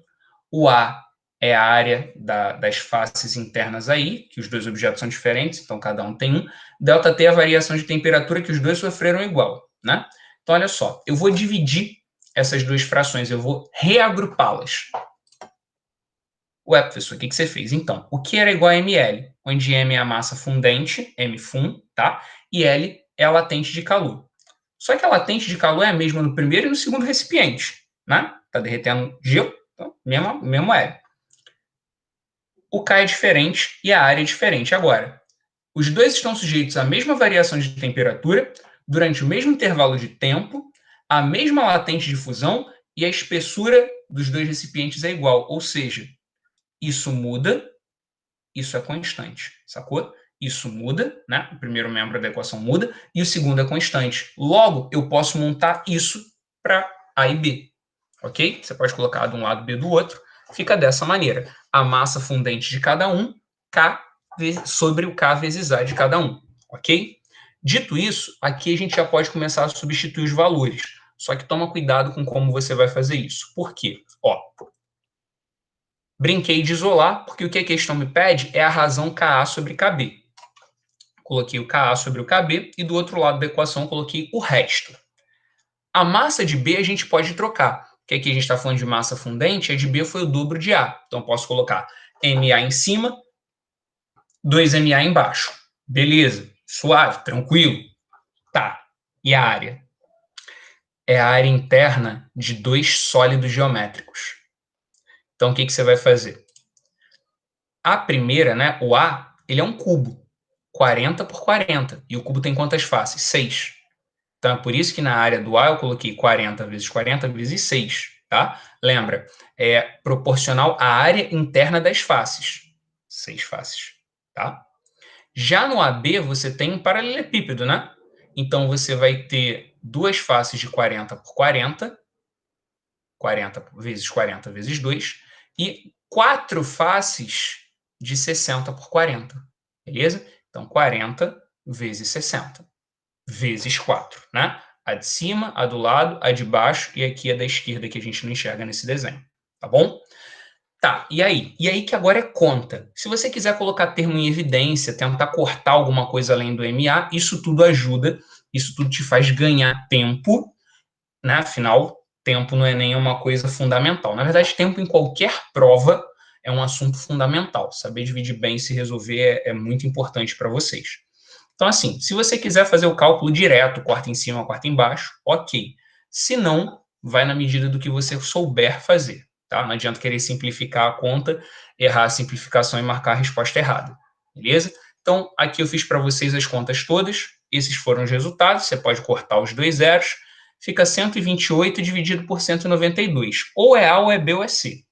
O A é a área das faces internas aí, que os dois objetos são diferentes, então cada um tem 1. ΔT é a variação de temperatura, que os dois sofreram igual, né? Então, olha só, eu vou dividir essas duas frações, eu vou reagrupá-las. Ué, professor, o que você fez? Então, o que era igual a ml? Onde m é a massa fundente, mfum, tá? E L é a latente de calor. Só que a latente de calor é a mesma no primeiro e no segundo recipiente, né? Está derretendo gelo, então, mesmo L. O K é diferente e a área é diferente. Agora, os dois estão sujeitos à mesma variação de temperatura, durante o mesmo intervalo de tempo, a mesma latente de fusão e a espessura dos dois recipientes é igual. Ou seja, isso muda, isso é constante, sacou? Isso muda, né? O primeiro membro da equação muda e o segundo é constante. Logo, eu posso montar isso para A e B, ok? Você pode colocar de um lado B do outro. Fica dessa maneira. A massa fundente de cada um, K sobre o K vezes A de cada um, ok? Dito isso, aqui a gente já pode começar a substituir os valores. Só que toma cuidado com como você vai fazer isso. Por quê? Ó, brinquei de isolar, porque o que a questão me pede é a razão Ka sobre Kb. Coloquei o Ka sobre o Kb e do outro lado da equação coloquei o resto. A massa de B a gente pode trocar, porque aqui a gente está falando de massa fundente, a de B foi o dobro de A. Então eu posso colocar Ma em cima, 2Ma embaixo. Beleza, suave, tranquilo. Tá, e a área? É a área interna de dois sólidos geométricos. Então o que você vai fazer? A primeira, né, o A, ele é um cubo, 40 por 40. E o cubo tem quantas faces? 6. Então, é por isso que na área do A eu coloquei 40 vezes 40 vezes 6, tá? Lembra, é proporcional à área interna das faces. 6 faces, tá? Já no AB, você tem um paralelepípedo, né? Então, você vai ter duas faces de 40 por 40, 40 vezes 40 vezes 2, e quatro faces de 60 por 40, beleza? Então, 40 vezes 60, vezes 4, né? A de cima, a do lado, a de baixo e aqui a da esquerda que a gente não enxerga nesse desenho, tá bom? Tá, e aí? E aí que agora é conta. Se você quiser colocar termo em evidência, tentar cortar alguma coisa além do MA, isso tudo ajuda, isso tudo te faz ganhar tempo, né? Afinal, tempo não é nenhuma coisa fundamental. Na verdade, tempo em qualquer prova é um assunto fundamental. Saber dividir bem e se resolver é muito importante para vocês. Então, assim, se você quiser fazer o cálculo direto, quarta em cima, quarta embaixo, ok. Se não, vai na medida do que você souber fazer, tá? Não adianta querer simplificar a conta, errar a simplificação e marcar a resposta errada, beleza? Então, aqui eu fiz para vocês as contas todas, esses foram os resultados, você pode cortar os dois zeros, fica 128 dividido por 192. Ou é A, ou é B, ou é C.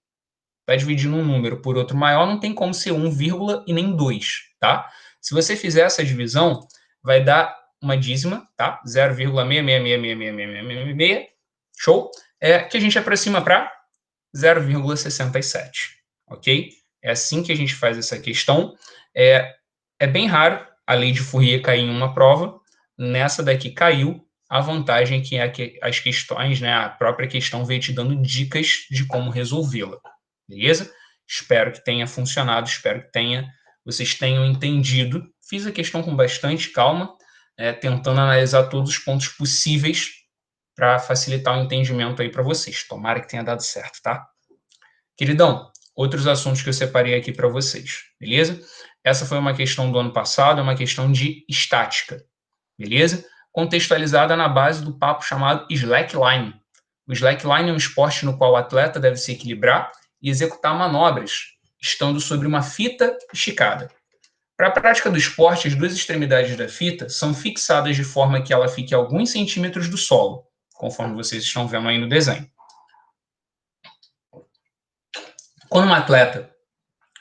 Vai dividindo um número por outro maior, não tem como ser 1, e nem 2, tá? Se você fizer essa divisão, vai dar uma dízima, tá? 0,6666666, show? Que a gente aproxima para 0,67, ok? É assim que a gente faz essa questão. É bem raro a lei de Fourier cair em uma prova, nessa daqui caiu. A vantagem que é que as questões, né, a própria questão veio te dando dicas de como resolvê-la, beleza? Espero que tenha funcionado, espero que vocês tenham entendido. Fiz a questão com bastante calma, tentando analisar todos os pontos possíveis para facilitar o entendimento aí para vocês. Tomara que tenha dado certo, tá? Queridão, outros assuntos que eu separei aqui para vocês, beleza? Essa foi uma questão do ano passado, é uma questão de estática, beleza? Contextualizada na base do papo chamado slackline. O slackline é um esporte no qual o atleta deve se equilibrar e executar manobras, estando sobre uma fita esticada. Para a prática do esporte, as duas extremidades da fita são fixadas de forma que ela fique a alguns centímetros do solo, conforme vocês estão vendo aí no desenho. Quando um atleta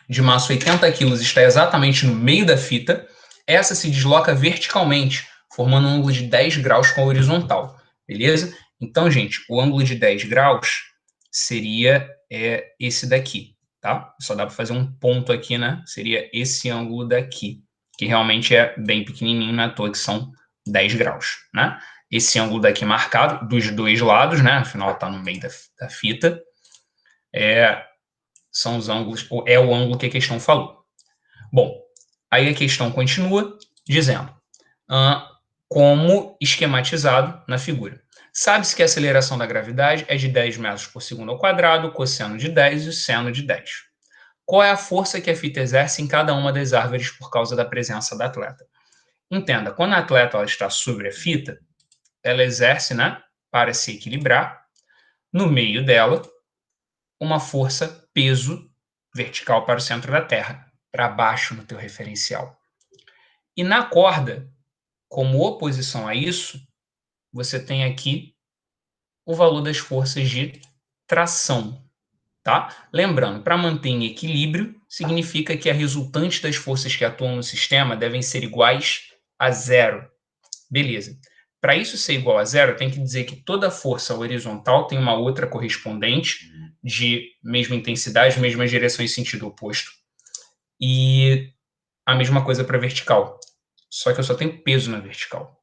de massa 80 kg está exatamente no meio da fita, essa se desloca verticalmente, formando um ângulo de 10 graus com a horizontal, beleza? Então, gente, o ângulo de 10 graus seria esse daqui, tá? Só dá para fazer um ponto aqui, né? Seria esse ângulo daqui, que realmente é bem pequenininho, não é à toa que são 10 graus, né? Esse ângulo daqui marcado, dos dois lados, né? Afinal, está no meio da fita, são os ângulos, é o ângulo que a questão falou. Bom, aí a questão continua dizendo como esquematizado na figura. Sabe-se que a aceleração da gravidade é de 10 metros por segundo ao quadrado, o cosseno de 10 e o seno de 10. Qual é a força que a fita exerce em cada uma das árvores por causa da presença da atleta? Entenda, quando a atleta ela está sobre a fita, ela exerce, né, para se equilibrar, no meio dela, uma força peso vertical para o centro da Terra, para baixo no teu referencial. E na corda, como oposição a isso, você tem aqui o valor das forças de tração, tá? Lembrando, para manter em equilíbrio, significa que a resultante das forças que atuam no sistema devem ser iguais a zero. Beleza. Para isso ser igual a zero, tem que dizer que toda força horizontal tem uma outra correspondente de mesma intensidade, mesma direção e sentido oposto. E a mesma coisa para vertical. Só que eu só tenho peso na vertical.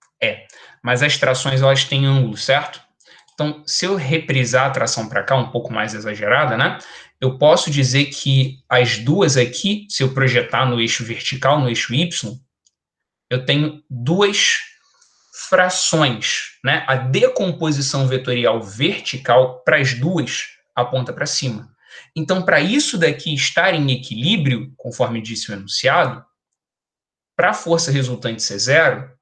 Mas as trações, elas têm ângulo, certo? Então, se eu reprisar a tração para cá, um pouco mais exagerada, né? Eu posso dizer que as duas aqui, se eu projetar no eixo vertical, no eixo Y, eu tenho duas frações, né? A decomposição vetorial vertical para as duas aponta para cima. Então, para isso daqui estar em equilíbrio, conforme disse o enunciado, para a força resultante ser zero,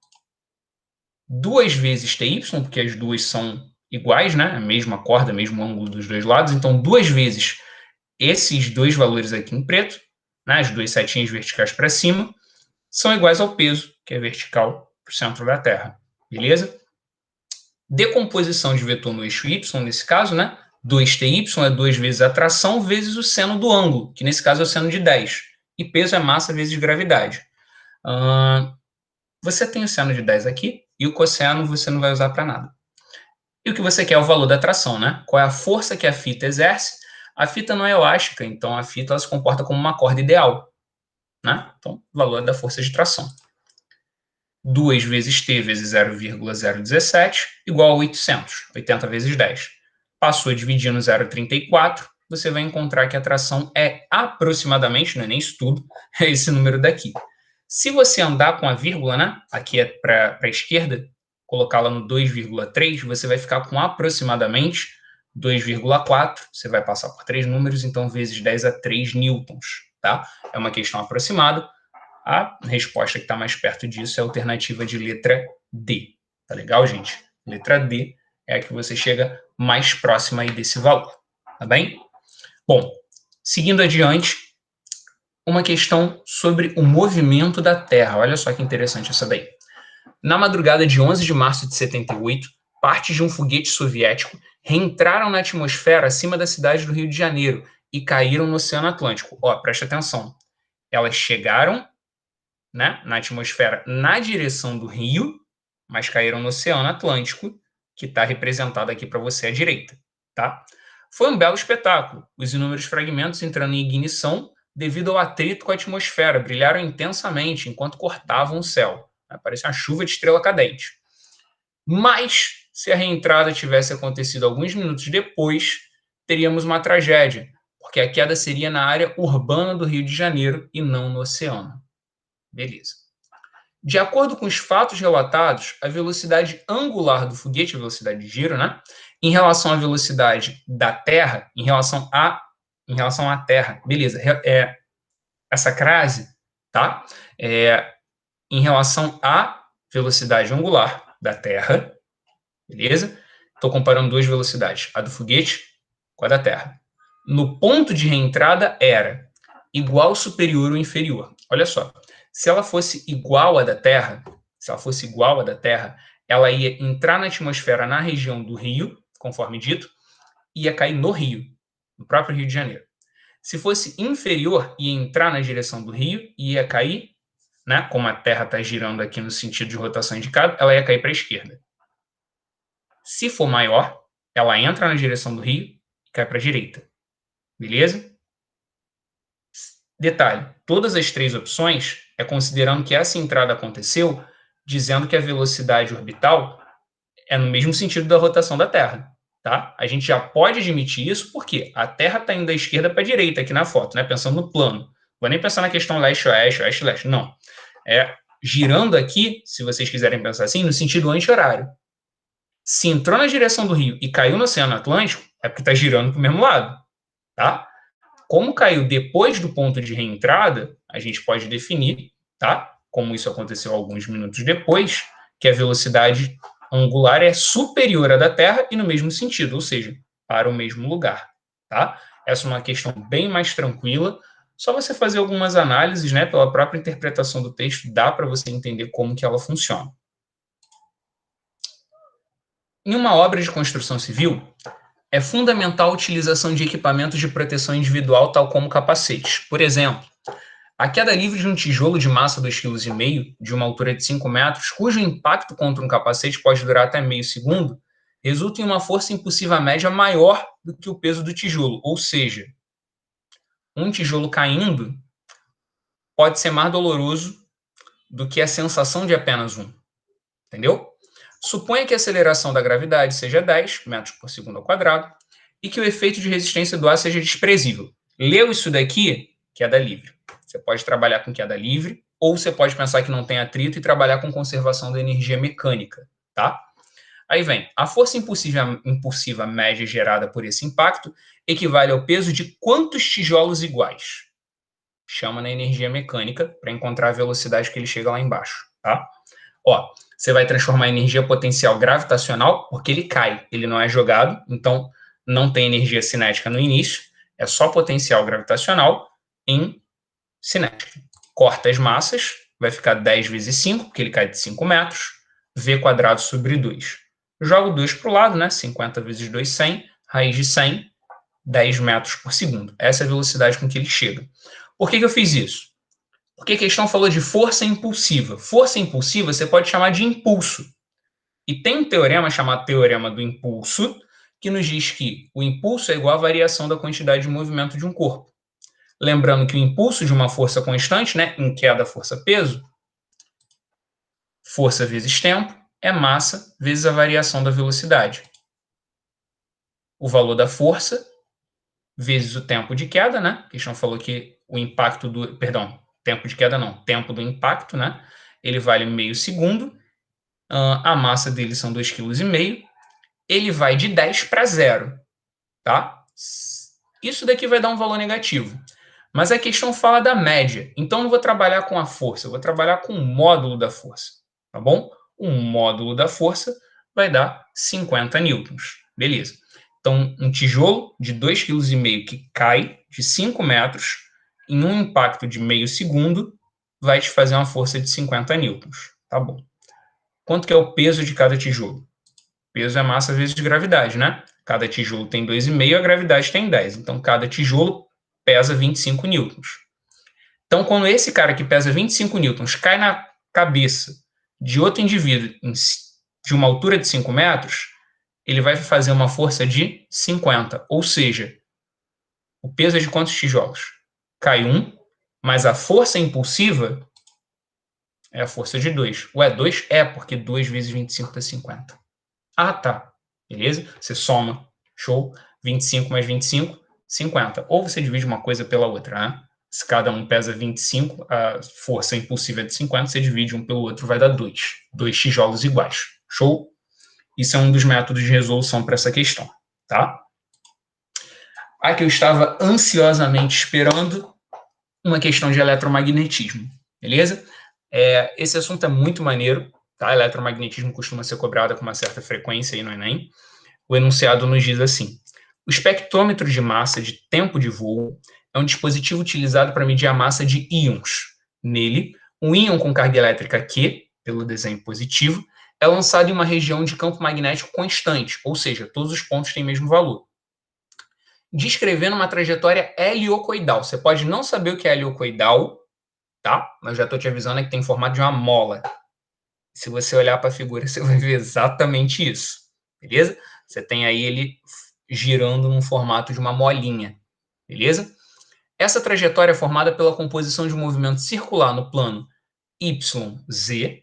2 vezes TY, porque as duas são iguais, né? A mesma corda, mesmo ângulo dos dois lados, então 2 vezes esses dois valores aqui em preto, né? As duas setinhas verticais para cima, são iguais ao peso, que é vertical para o centro da Terra. Beleza? Decomposição de vetor no eixo Y, nesse caso, né? 2TY é 2 vezes a tração vezes o seno do ângulo, que nesse caso é o seno de 10. E peso é massa vezes gravidade. Você tem o seno de 10 aqui, e o cosseno você não vai usar para nada. E o que você quer é o valor da tração, né? Qual é a força que a fita exerce? A fita não é elástica, então a fita ela se comporta como uma corda ideal, né? Então, o valor da força de tração. 2 vezes T vezes 0,017 igual a 800, 80 vezes 10. Passou a dividir no 0,34, você vai encontrar que a tração é aproximadamente, não é nem isso tudo, é esse número daqui. Se você andar com a vírgula, né, aqui é para a esquerda, colocá-la no 2,3, você vai ficar com aproximadamente 2,4, você vai passar por 3 números, então vezes 10 a 3 newtons, tá? É uma questão aproximada. A resposta que está mais perto disso é a alternativa de letra D. Tá legal, gente? Letra D é a que você chega mais próxima aí desse valor, tá bem? Bom, seguindo adiante, uma questão sobre o movimento da Terra. Olha só que interessante essa daí. Na madrugada de 11 de março de 78, partes de um foguete soviético reentraram na atmosfera acima da cidade do Rio de Janeiro e caíram no Oceano Atlântico. Ó, presta atenção. Elas chegaram, né, na atmosfera na direção do Rio, mas caíram no Oceano Atlântico, que está representado aqui para você à direita. Tá? Foi um belo espetáculo. Os inúmeros fragmentos entrando em ignição devido ao atrito com a atmosfera, brilharam intensamente enquanto cortavam o céu. Parecia uma chuva de estrela cadente. Mas, se a reentrada tivesse acontecido alguns minutos depois, teríamos uma tragédia, porque a queda seria na área urbana do Rio de Janeiro e não no oceano. Beleza. De acordo com os fatos relatados, a velocidade angular do foguete, a velocidade de giro, né, em relação à velocidade da Terra, em relação à Terra, beleza, essa crase, tá? Em relação à velocidade angular da Terra, beleza? Estou comparando duas velocidades, a do foguete com a da Terra. No ponto de reentrada era igual, superior ou inferior. Olha só, se ela fosse igual à da Terra, ela ia entrar na atmosfera na região do Rio, conforme dito, e ia cair no Rio, no próprio Rio de Janeiro. Se fosse inferior, ia entrar na direção do Rio e ia cair, né, como a Terra está girando aqui no sentido de rotação indicado, ela ia cair para a esquerda. Se for maior, ela entra na direção do Rio e cai para a direita. Beleza? Detalhe, todas as três opções é considerando que essa entrada aconteceu dizendo que a velocidade orbital é no mesmo sentido da rotação da Terra. Tá? A gente já pode admitir isso porque a Terra está indo da esquerda para a direita aqui na foto, né? Pensando no plano. Não vou nem pensar na questão leste-oeste, oeste-leste. Não. Girando aqui, se vocês quiserem pensar assim, no sentido anti-horário. Se entrou na direção do Rio e caiu no Oceano Atlântico, é porque está girando para o mesmo lado. Tá? Como caiu depois do ponto de reentrada, a gente pode definir, tá? Como isso aconteceu alguns minutos depois, que a velocidade angular é superior à da Terra e no mesmo sentido, ou seja, para o mesmo lugar, tá? Essa é uma questão bem mais tranquila, só você fazer algumas análises, né, pela própria interpretação do texto, dá para você entender como que ela funciona. Em uma obra de construção civil, é fundamental a utilização de equipamentos de proteção individual, tal como capacetes. Por exemplo, a queda livre de um tijolo de massa 2,5 kg, de uma altura de 5 metros, cujo impacto contra um capacete pode durar até meio segundo, resulta em uma força impulsiva média maior do que o peso do tijolo. Ou seja, um tijolo caindo pode ser mais doloroso do que a sensação de apenas um. Entendeu? Suponha que a aceleração da gravidade seja 10 metros por segundo ao quadrado e que o efeito de resistência do ar seja desprezível. Leu isso daqui, queda livre. Você pode trabalhar com queda livre ou você pode pensar que não tem atrito e trabalhar com conservação da energia mecânica, tá? Aí vem, a força impulsiva média gerada por esse impacto equivale ao peso de quantos tijolos iguais? Chama na energia mecânica para encontrar a velocidade que ele chega lá embaixo, tá? Ó, você vai transformar a energia potencial gravitacional, porque ele cai, ele não é jogado, então não tem energia cinética no início, é só potencial gravitacional em cinética. Corta as massas, vai ficar 10 vezes 5, porque ele cai de 5 metros, v quadrado sobre 2. Jogo 2 para o lado, né? 50 vezes 2, 100, raiz de 100, 10 metros por segundo. Essa é a velocidade com que ele chega. Por que eu fiz isso? Porque a questão falou de força impulsiva. Força impulsiva você pode chamar de impulso. E tem um teorema chamado teorema do impulso, que nos diz que o impulso é igual à variação da quantidade de movimento de um corpo. Lembrando que o impulso de uma força constante, né, em queda, força-peso, força vezes tempo, é massa vezes a variação da velocidade. O valor da força vezes o tempo de queda, né? A questão falou que o impacto do... Perdão, tempo de queda não, tempo do impacto, né? Ele vale meio segundo. A massa dele são 2,5 kg. Ele vai de 10 para 0, tá? Isso daqui vai dar um valor negativo. Mas a questão fala da média. Então, não vou trabalhar com a força, eu vou trabalhar com o módulo da força, tá bom? O módulo da força vai dar 50 newtons. Beleza. Então, um tijolo de 2,5 kg que cai de 5 metros em um impacto de meio segundo vai te fazer uma força de 50 newtons. Tá bom. Quanto que é o peso de cada tijolo? Peso é massa vezes gravidade, né? Cada tijolo tem 2,5, a gravidade tem 10. Então, cada tijolo pesa 25 newtons. Então, quando esse cara que pesa 25 newtons cai na cabeça de outro indivíduo de uma altura de 5 metros, ele vai fazer uma força de 50. Ou seja, o peso é de quantos tijolos? cai 1, mas a força impulsiva é a força de 2. Ué, 2 é, porque 2 vezes 25 dá 50. Ah, tá. Beleza? Você soma. Show. 25 mais 25, 50. Ou você divide uma coisa pela outra, né? Se cada um pesa 25, a força impulsiva é de 50, você divide um pelo outro, vai dar 2. 2 tijolos iguais. Show? Isso é um dos métodos de resolução para essa questão, tá? A que eu estava ansiosamente esperando, uma questão de eletromagnetismo, beleza? Esse assunto é muito maneiro, tá? Eletromagnetismo costuma ser cobrado com uma certa frequência aí no Enem. O enunciado nos diz assim: o espectrômetro de massa de tempo de voo é um dispositivo utilizado para medir a massa de íons. Nele, um íon com carga elétrica Q, pelo desenho positivo, é lançado em uma região de campo magnético constante, ou seja, todos os pontos têm o mesmo valor, descrevendo uma trajetória heliocoidal. Você pode não saber o que é heliocoidal, tá? Mas já estou te avisando que tem formato de uma mola. Se você olhar para a figura, você vai ver exatamente isso, beleza? Você tem aí ele girando num formato de uma molinha, beleza? Essa trajetória é formada pela composição de um movimento circular no plano YZ,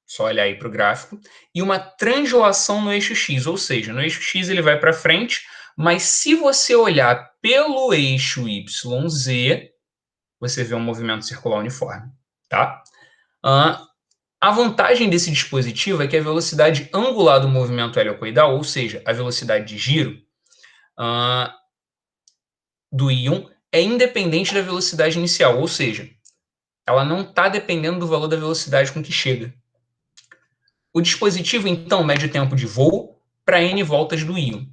só olhar aí para o gráfico, e uma translação no eixo X, ou seja, no eixo X ele vai para frente, mas se você olhar pelo eixo YZ, você vê um movimento circular uniforme, tá? A vantagem desse dispositivo é que a velocidade angular do movimento helicoidal, ou seja, a velocidade de giro do íon, é independente da velocidade inicial, ou seja, ela não está dependendo do valor da velocidade com que chega. O dispositivo, então, mede o tempo de voo para n voltas do íon.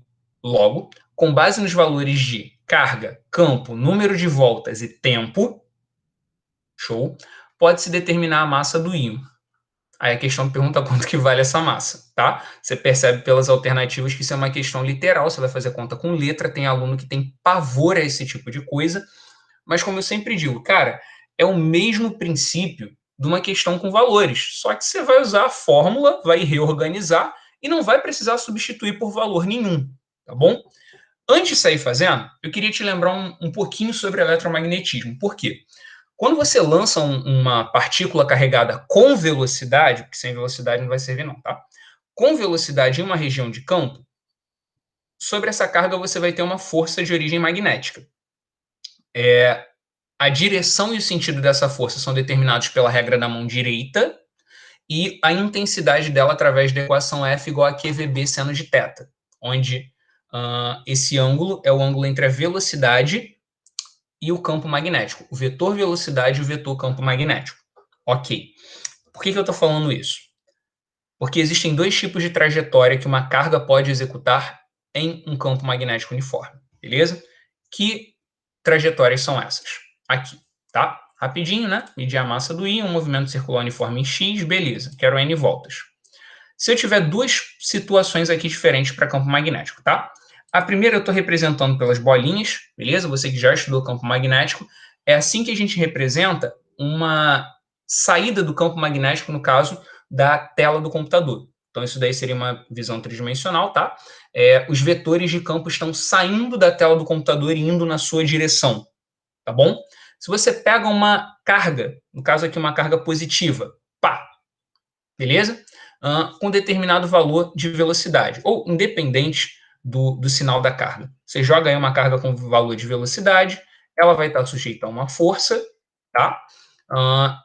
Logo, com base nos valores de carga, campo, número de voltas e tempo, show, pode-se determinar a massa do íon. Aí a questão pergunta quanto que vale essa massa, tá? Você percebe pelas alternativas que isso é uma questão literal, você vai fazer conta com letra, tem aluno que tem pavor a esse tipo de coisa, mas como eu sempre digo, cara, é o mesmo princípio de uma questão com valores, só que você vai usar a fórmula, vai reorganizar e não vai precisar substituir por valor nenhum, tá bom? Antes de sair fazendo, eu queria te lembrar um pouquinho sobre eletromagnetismo. Por quê? Quando você lança uma partícula carregada com velocidade, porque sem velocidade não vai servir não, tá? Com velocidade em uma região de campo, sobre essa carga você vai ter uma força de origem magnética. A direção e o sentido dessa força são determinados pela regra da mão direita e a intensidade dela através da equação F igual a QVB seno de θ, onde esse ângulo é o ângulo entre a velocidade e o campo magnético, o vetor velocidade e o vetor campo magnético. Ok. Por que eu estou falando isso? Porque existem dois tipos de trajetória que uma carga pode executar em um campo magnético uniforme, beleza? Que trajetórias são essas? Aqui, tá? Rapidinho, né? Medir a massa do íon, um movimento circular uniforme em X, beleza, quero N voltas. Se eu tiver duas situações aqui diferentes para campo magnético, tá? A primeira eu estou representando pelas bolinhas, beleza? Você que já estudou campo magnético, é assim que a gente representa uma saída do campo magnético, no caso, da tela do computador. Então, isso daí seria uma visão tridimensional, tá? Os vetores de campo estão saindo da tela do computador e indo na sua direção, tá bom? Se você pega uma carga, no caso aqui uma carga positiva, pá, beleza? Com determinado valor de velocidade, ou independente do sinal da carga. Você joga aí uma carga com valor de velocidade, ela vai estar sujeita a uma força, tá?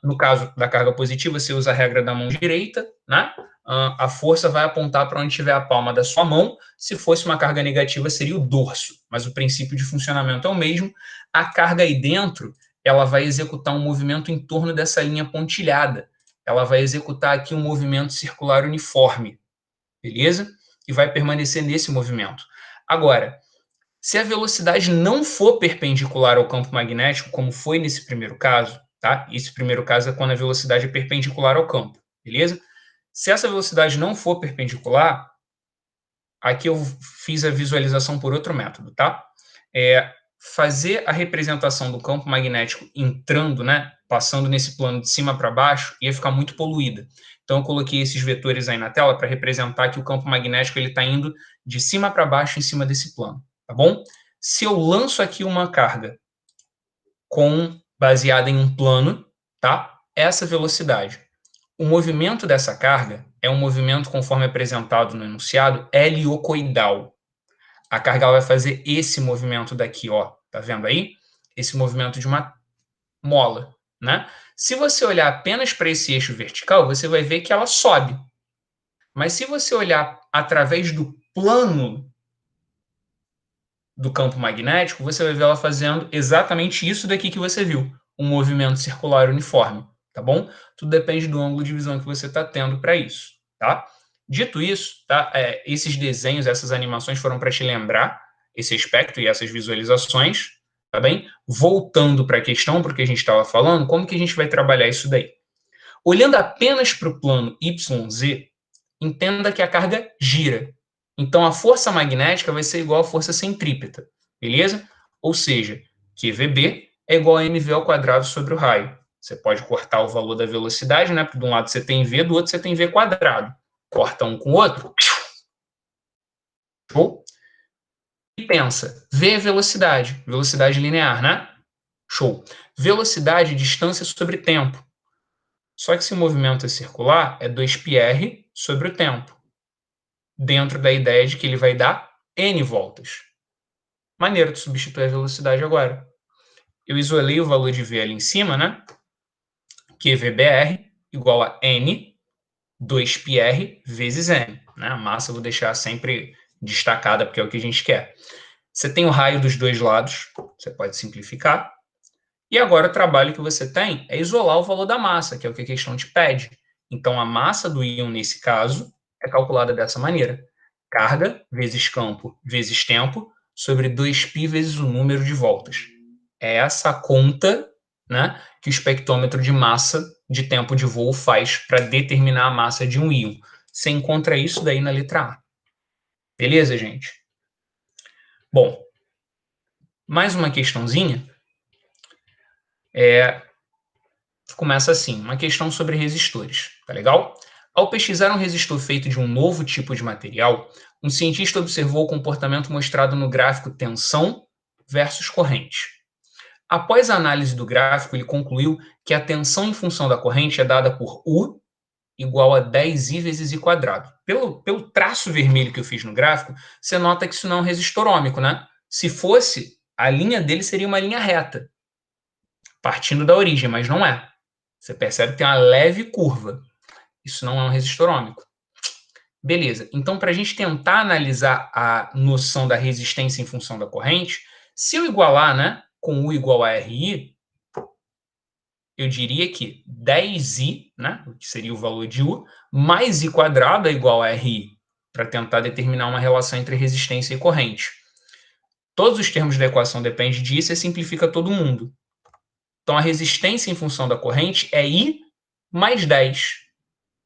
No caso da carga positiva, você usa a regra da mão direita, né? A força vai apontar para onde tiver a palma da sua mão. Se fosse uma carga negativa, seria o dorso, mas o princípio de funcionamento é o mesmo. A carga aí dentro, ela vai executar um movimento em torno dessa linha pontilhada. Ela vai executar aqui um movimento circular uniforme, beleza? E vai permanecer nesse movimento. Agora, se a velocidade não for perpendicular ao campo magnético, como foi nesse primeiro caso, tá? Esse primeiro caso é quando a velocidade é perpendicular ao campo, beleza? Se essa velocidade não for perpendicular, aqui eu fiz a visualização por outro método, tá? Fazer a representação do campo magnético entrando, né, passando nesse plano de cima para baixo, ia ficar muito poluída. Então, eu coloquei esses vetores aí na tela para representar que o campo magnético está indo de cima para baixo em cima desse plano, tá bom? Se eu lanço aqui uma carga baseada em um plano, tá? Essa velocidade. O movimento dessa carga é um movimento, conforme apresentado no enunciado, heliocoidal. A carga vai fazer esse movimento daqui, ó. Tá vendo aí? Esse movimento de uma mola, né? Se você olhar apenas para esse eixo vertical, você vai ver que ela sobe. Mas se você olhar através do plano do campo magnético, você vai ver ela fazendo exatamente isso daqui que você viu, um movimento circular uniforme, tá bom? Tudo depende do ângulo de visão que você está tendo para isso, tá? Dito isso, tá? Esses desenhos, essas animações foram para te lembrar esse aspecto e essas visualizações, tá bem? Voltando para a questão, porque a gente estava falando, como que a gente vai trabalhar isso daí? Olhando apenas para o plano YZ, entenda que a carga gira. Então, a força magnética vai ser igual à força centrípeta, beleza? Ou seja, QVB é igual a mv ao quadrado sobre o raio. Você pode cortar o valor da velocidade, né? Porque de um lado você tem v, do outro você tem v quadrado. Corta um com o outro. Show? E pensa, v é velocidade linear, né? Show. Velocidade, distância sobre tempo. Só que se o movimento é circular, é 2πr sobre o tempo, dentro da ideia de que ele vai dar n voltas. Maneira de substituir a velocidade agora. Eu isolei o valor de v ali em cima, né? Que VBR igual a n 2πr vezes n. Né? A massa eu vou deixar sempre destacada, porque é o que a gente quer. Você tem o raio dos dois lados, você pode simplificar. E agora o trabalho que você tem é isolar o valor da massa, que é o que a questão te pede. Então, a massa do íon, nesse caso, é calculada dessa maneira. Carga vezes campo vezes tempo sobre 2π vezes o número de voltas. É essa a conta, né, que o espectrômetro de massa de tempo de voo faz para determinar a massa de um íon. Você encontra isso daí na letra A. Beleza, gente? Bom, mais uma questãozinha. Começa assim, uma questão sobre resistores, tá legal? Ao pesquisar um resistor feito de um novo tipo de material, um cientista observou o comportamento mostrado no gráfico tensão versus corrente. Após a análise do gráfico, ele concluiu que a tensão em função da corrente é dada por U igual a 10I vezes I quadrado. Pelo traço vermelho que eu fiz no gráfico, você nota que isso não é um resistor ôhmico, né? Se fosse, a linha dele seria uma linha reta, partindo da origem, mas não é. Você percebe que tem uma leve curva. Isso não é um resistor ôhmico. Beleza. Então, para a gente tentar analisar a noção da resistência em função da corrente, se eu igualar, né, com U igual a RI, eu diria que 10I, né, que seria o valor de U, mais I quadrado é igual a RI, para tentar determinar uma relação entre resistência e corrente. Todos os termos da equação dependem disso e simplifica todo mundo. Então, a resistência em função da corrente é I mais 10.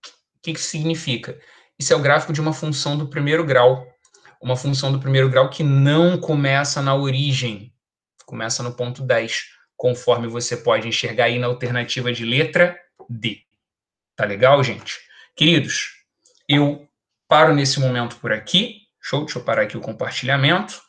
O que isso significa? Isso é o gráfico de uma função do primeiro grau. Uma função do primeiro grau que não começa na origem, começa no ponto 10, conforme você pode enxergar aí na alternativa de letra D. Tá legal, gente? Queridos, eu paro nesse momento por aqui. Show? Deixa eu parar aqui o compartilhamento.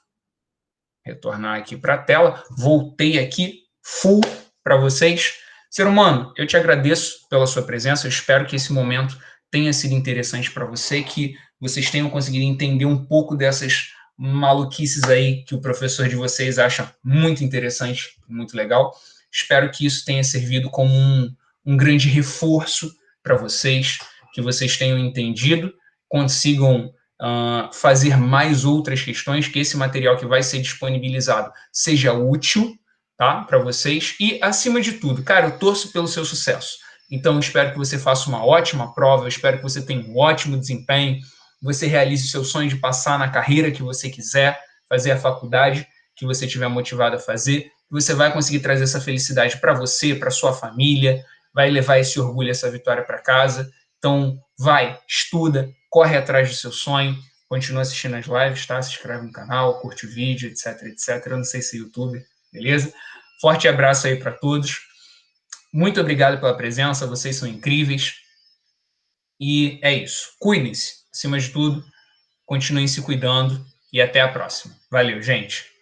Retornar aqui para a tela. Voltei aqui full para vocês. Ser humano, eu te agradeço pela sua presença. Eu espero que esse momento tenha sido interessante para você, que vocês tenham conseguido entender um pouco dessas maluquices aí que o professor de vocês acha muito interessante, muito legal. Espero que isso tenha servido como um grande reforço para vocês, que vocês tenham entendido, consigam fazer mais outras questões, que esse material que vai ser disponibilizado seja útil, tá, para vocês. E, acima de tudo, cara, eu torço pelo seu sucesso. Então, eu espero que você faça uma ótima prova, eu espero que você tenha um ótimo desempenho, você realize o seu sonho de passar na carreira que você quiser, fazer a faculdade que você estiver motivado a fazer, que você vai conseguir trazer essa felicidade para você, para sua família, vai levar esse orgulho, essa vitória para casa. Então, vai, estuda, corre atrás do seu sonho, continua assistindo as lives, tá? Se inscreve no canal, curte o vídeo, etc, etc. Eu não sei se é YouTube, beleza? Forte abraço aí para todos. Muito obrigado pela presença, vocês são incríveis. E é isso. Cuidem-se, acima de tudo, continuem se cuidando e até a próxima. Valeu, gente!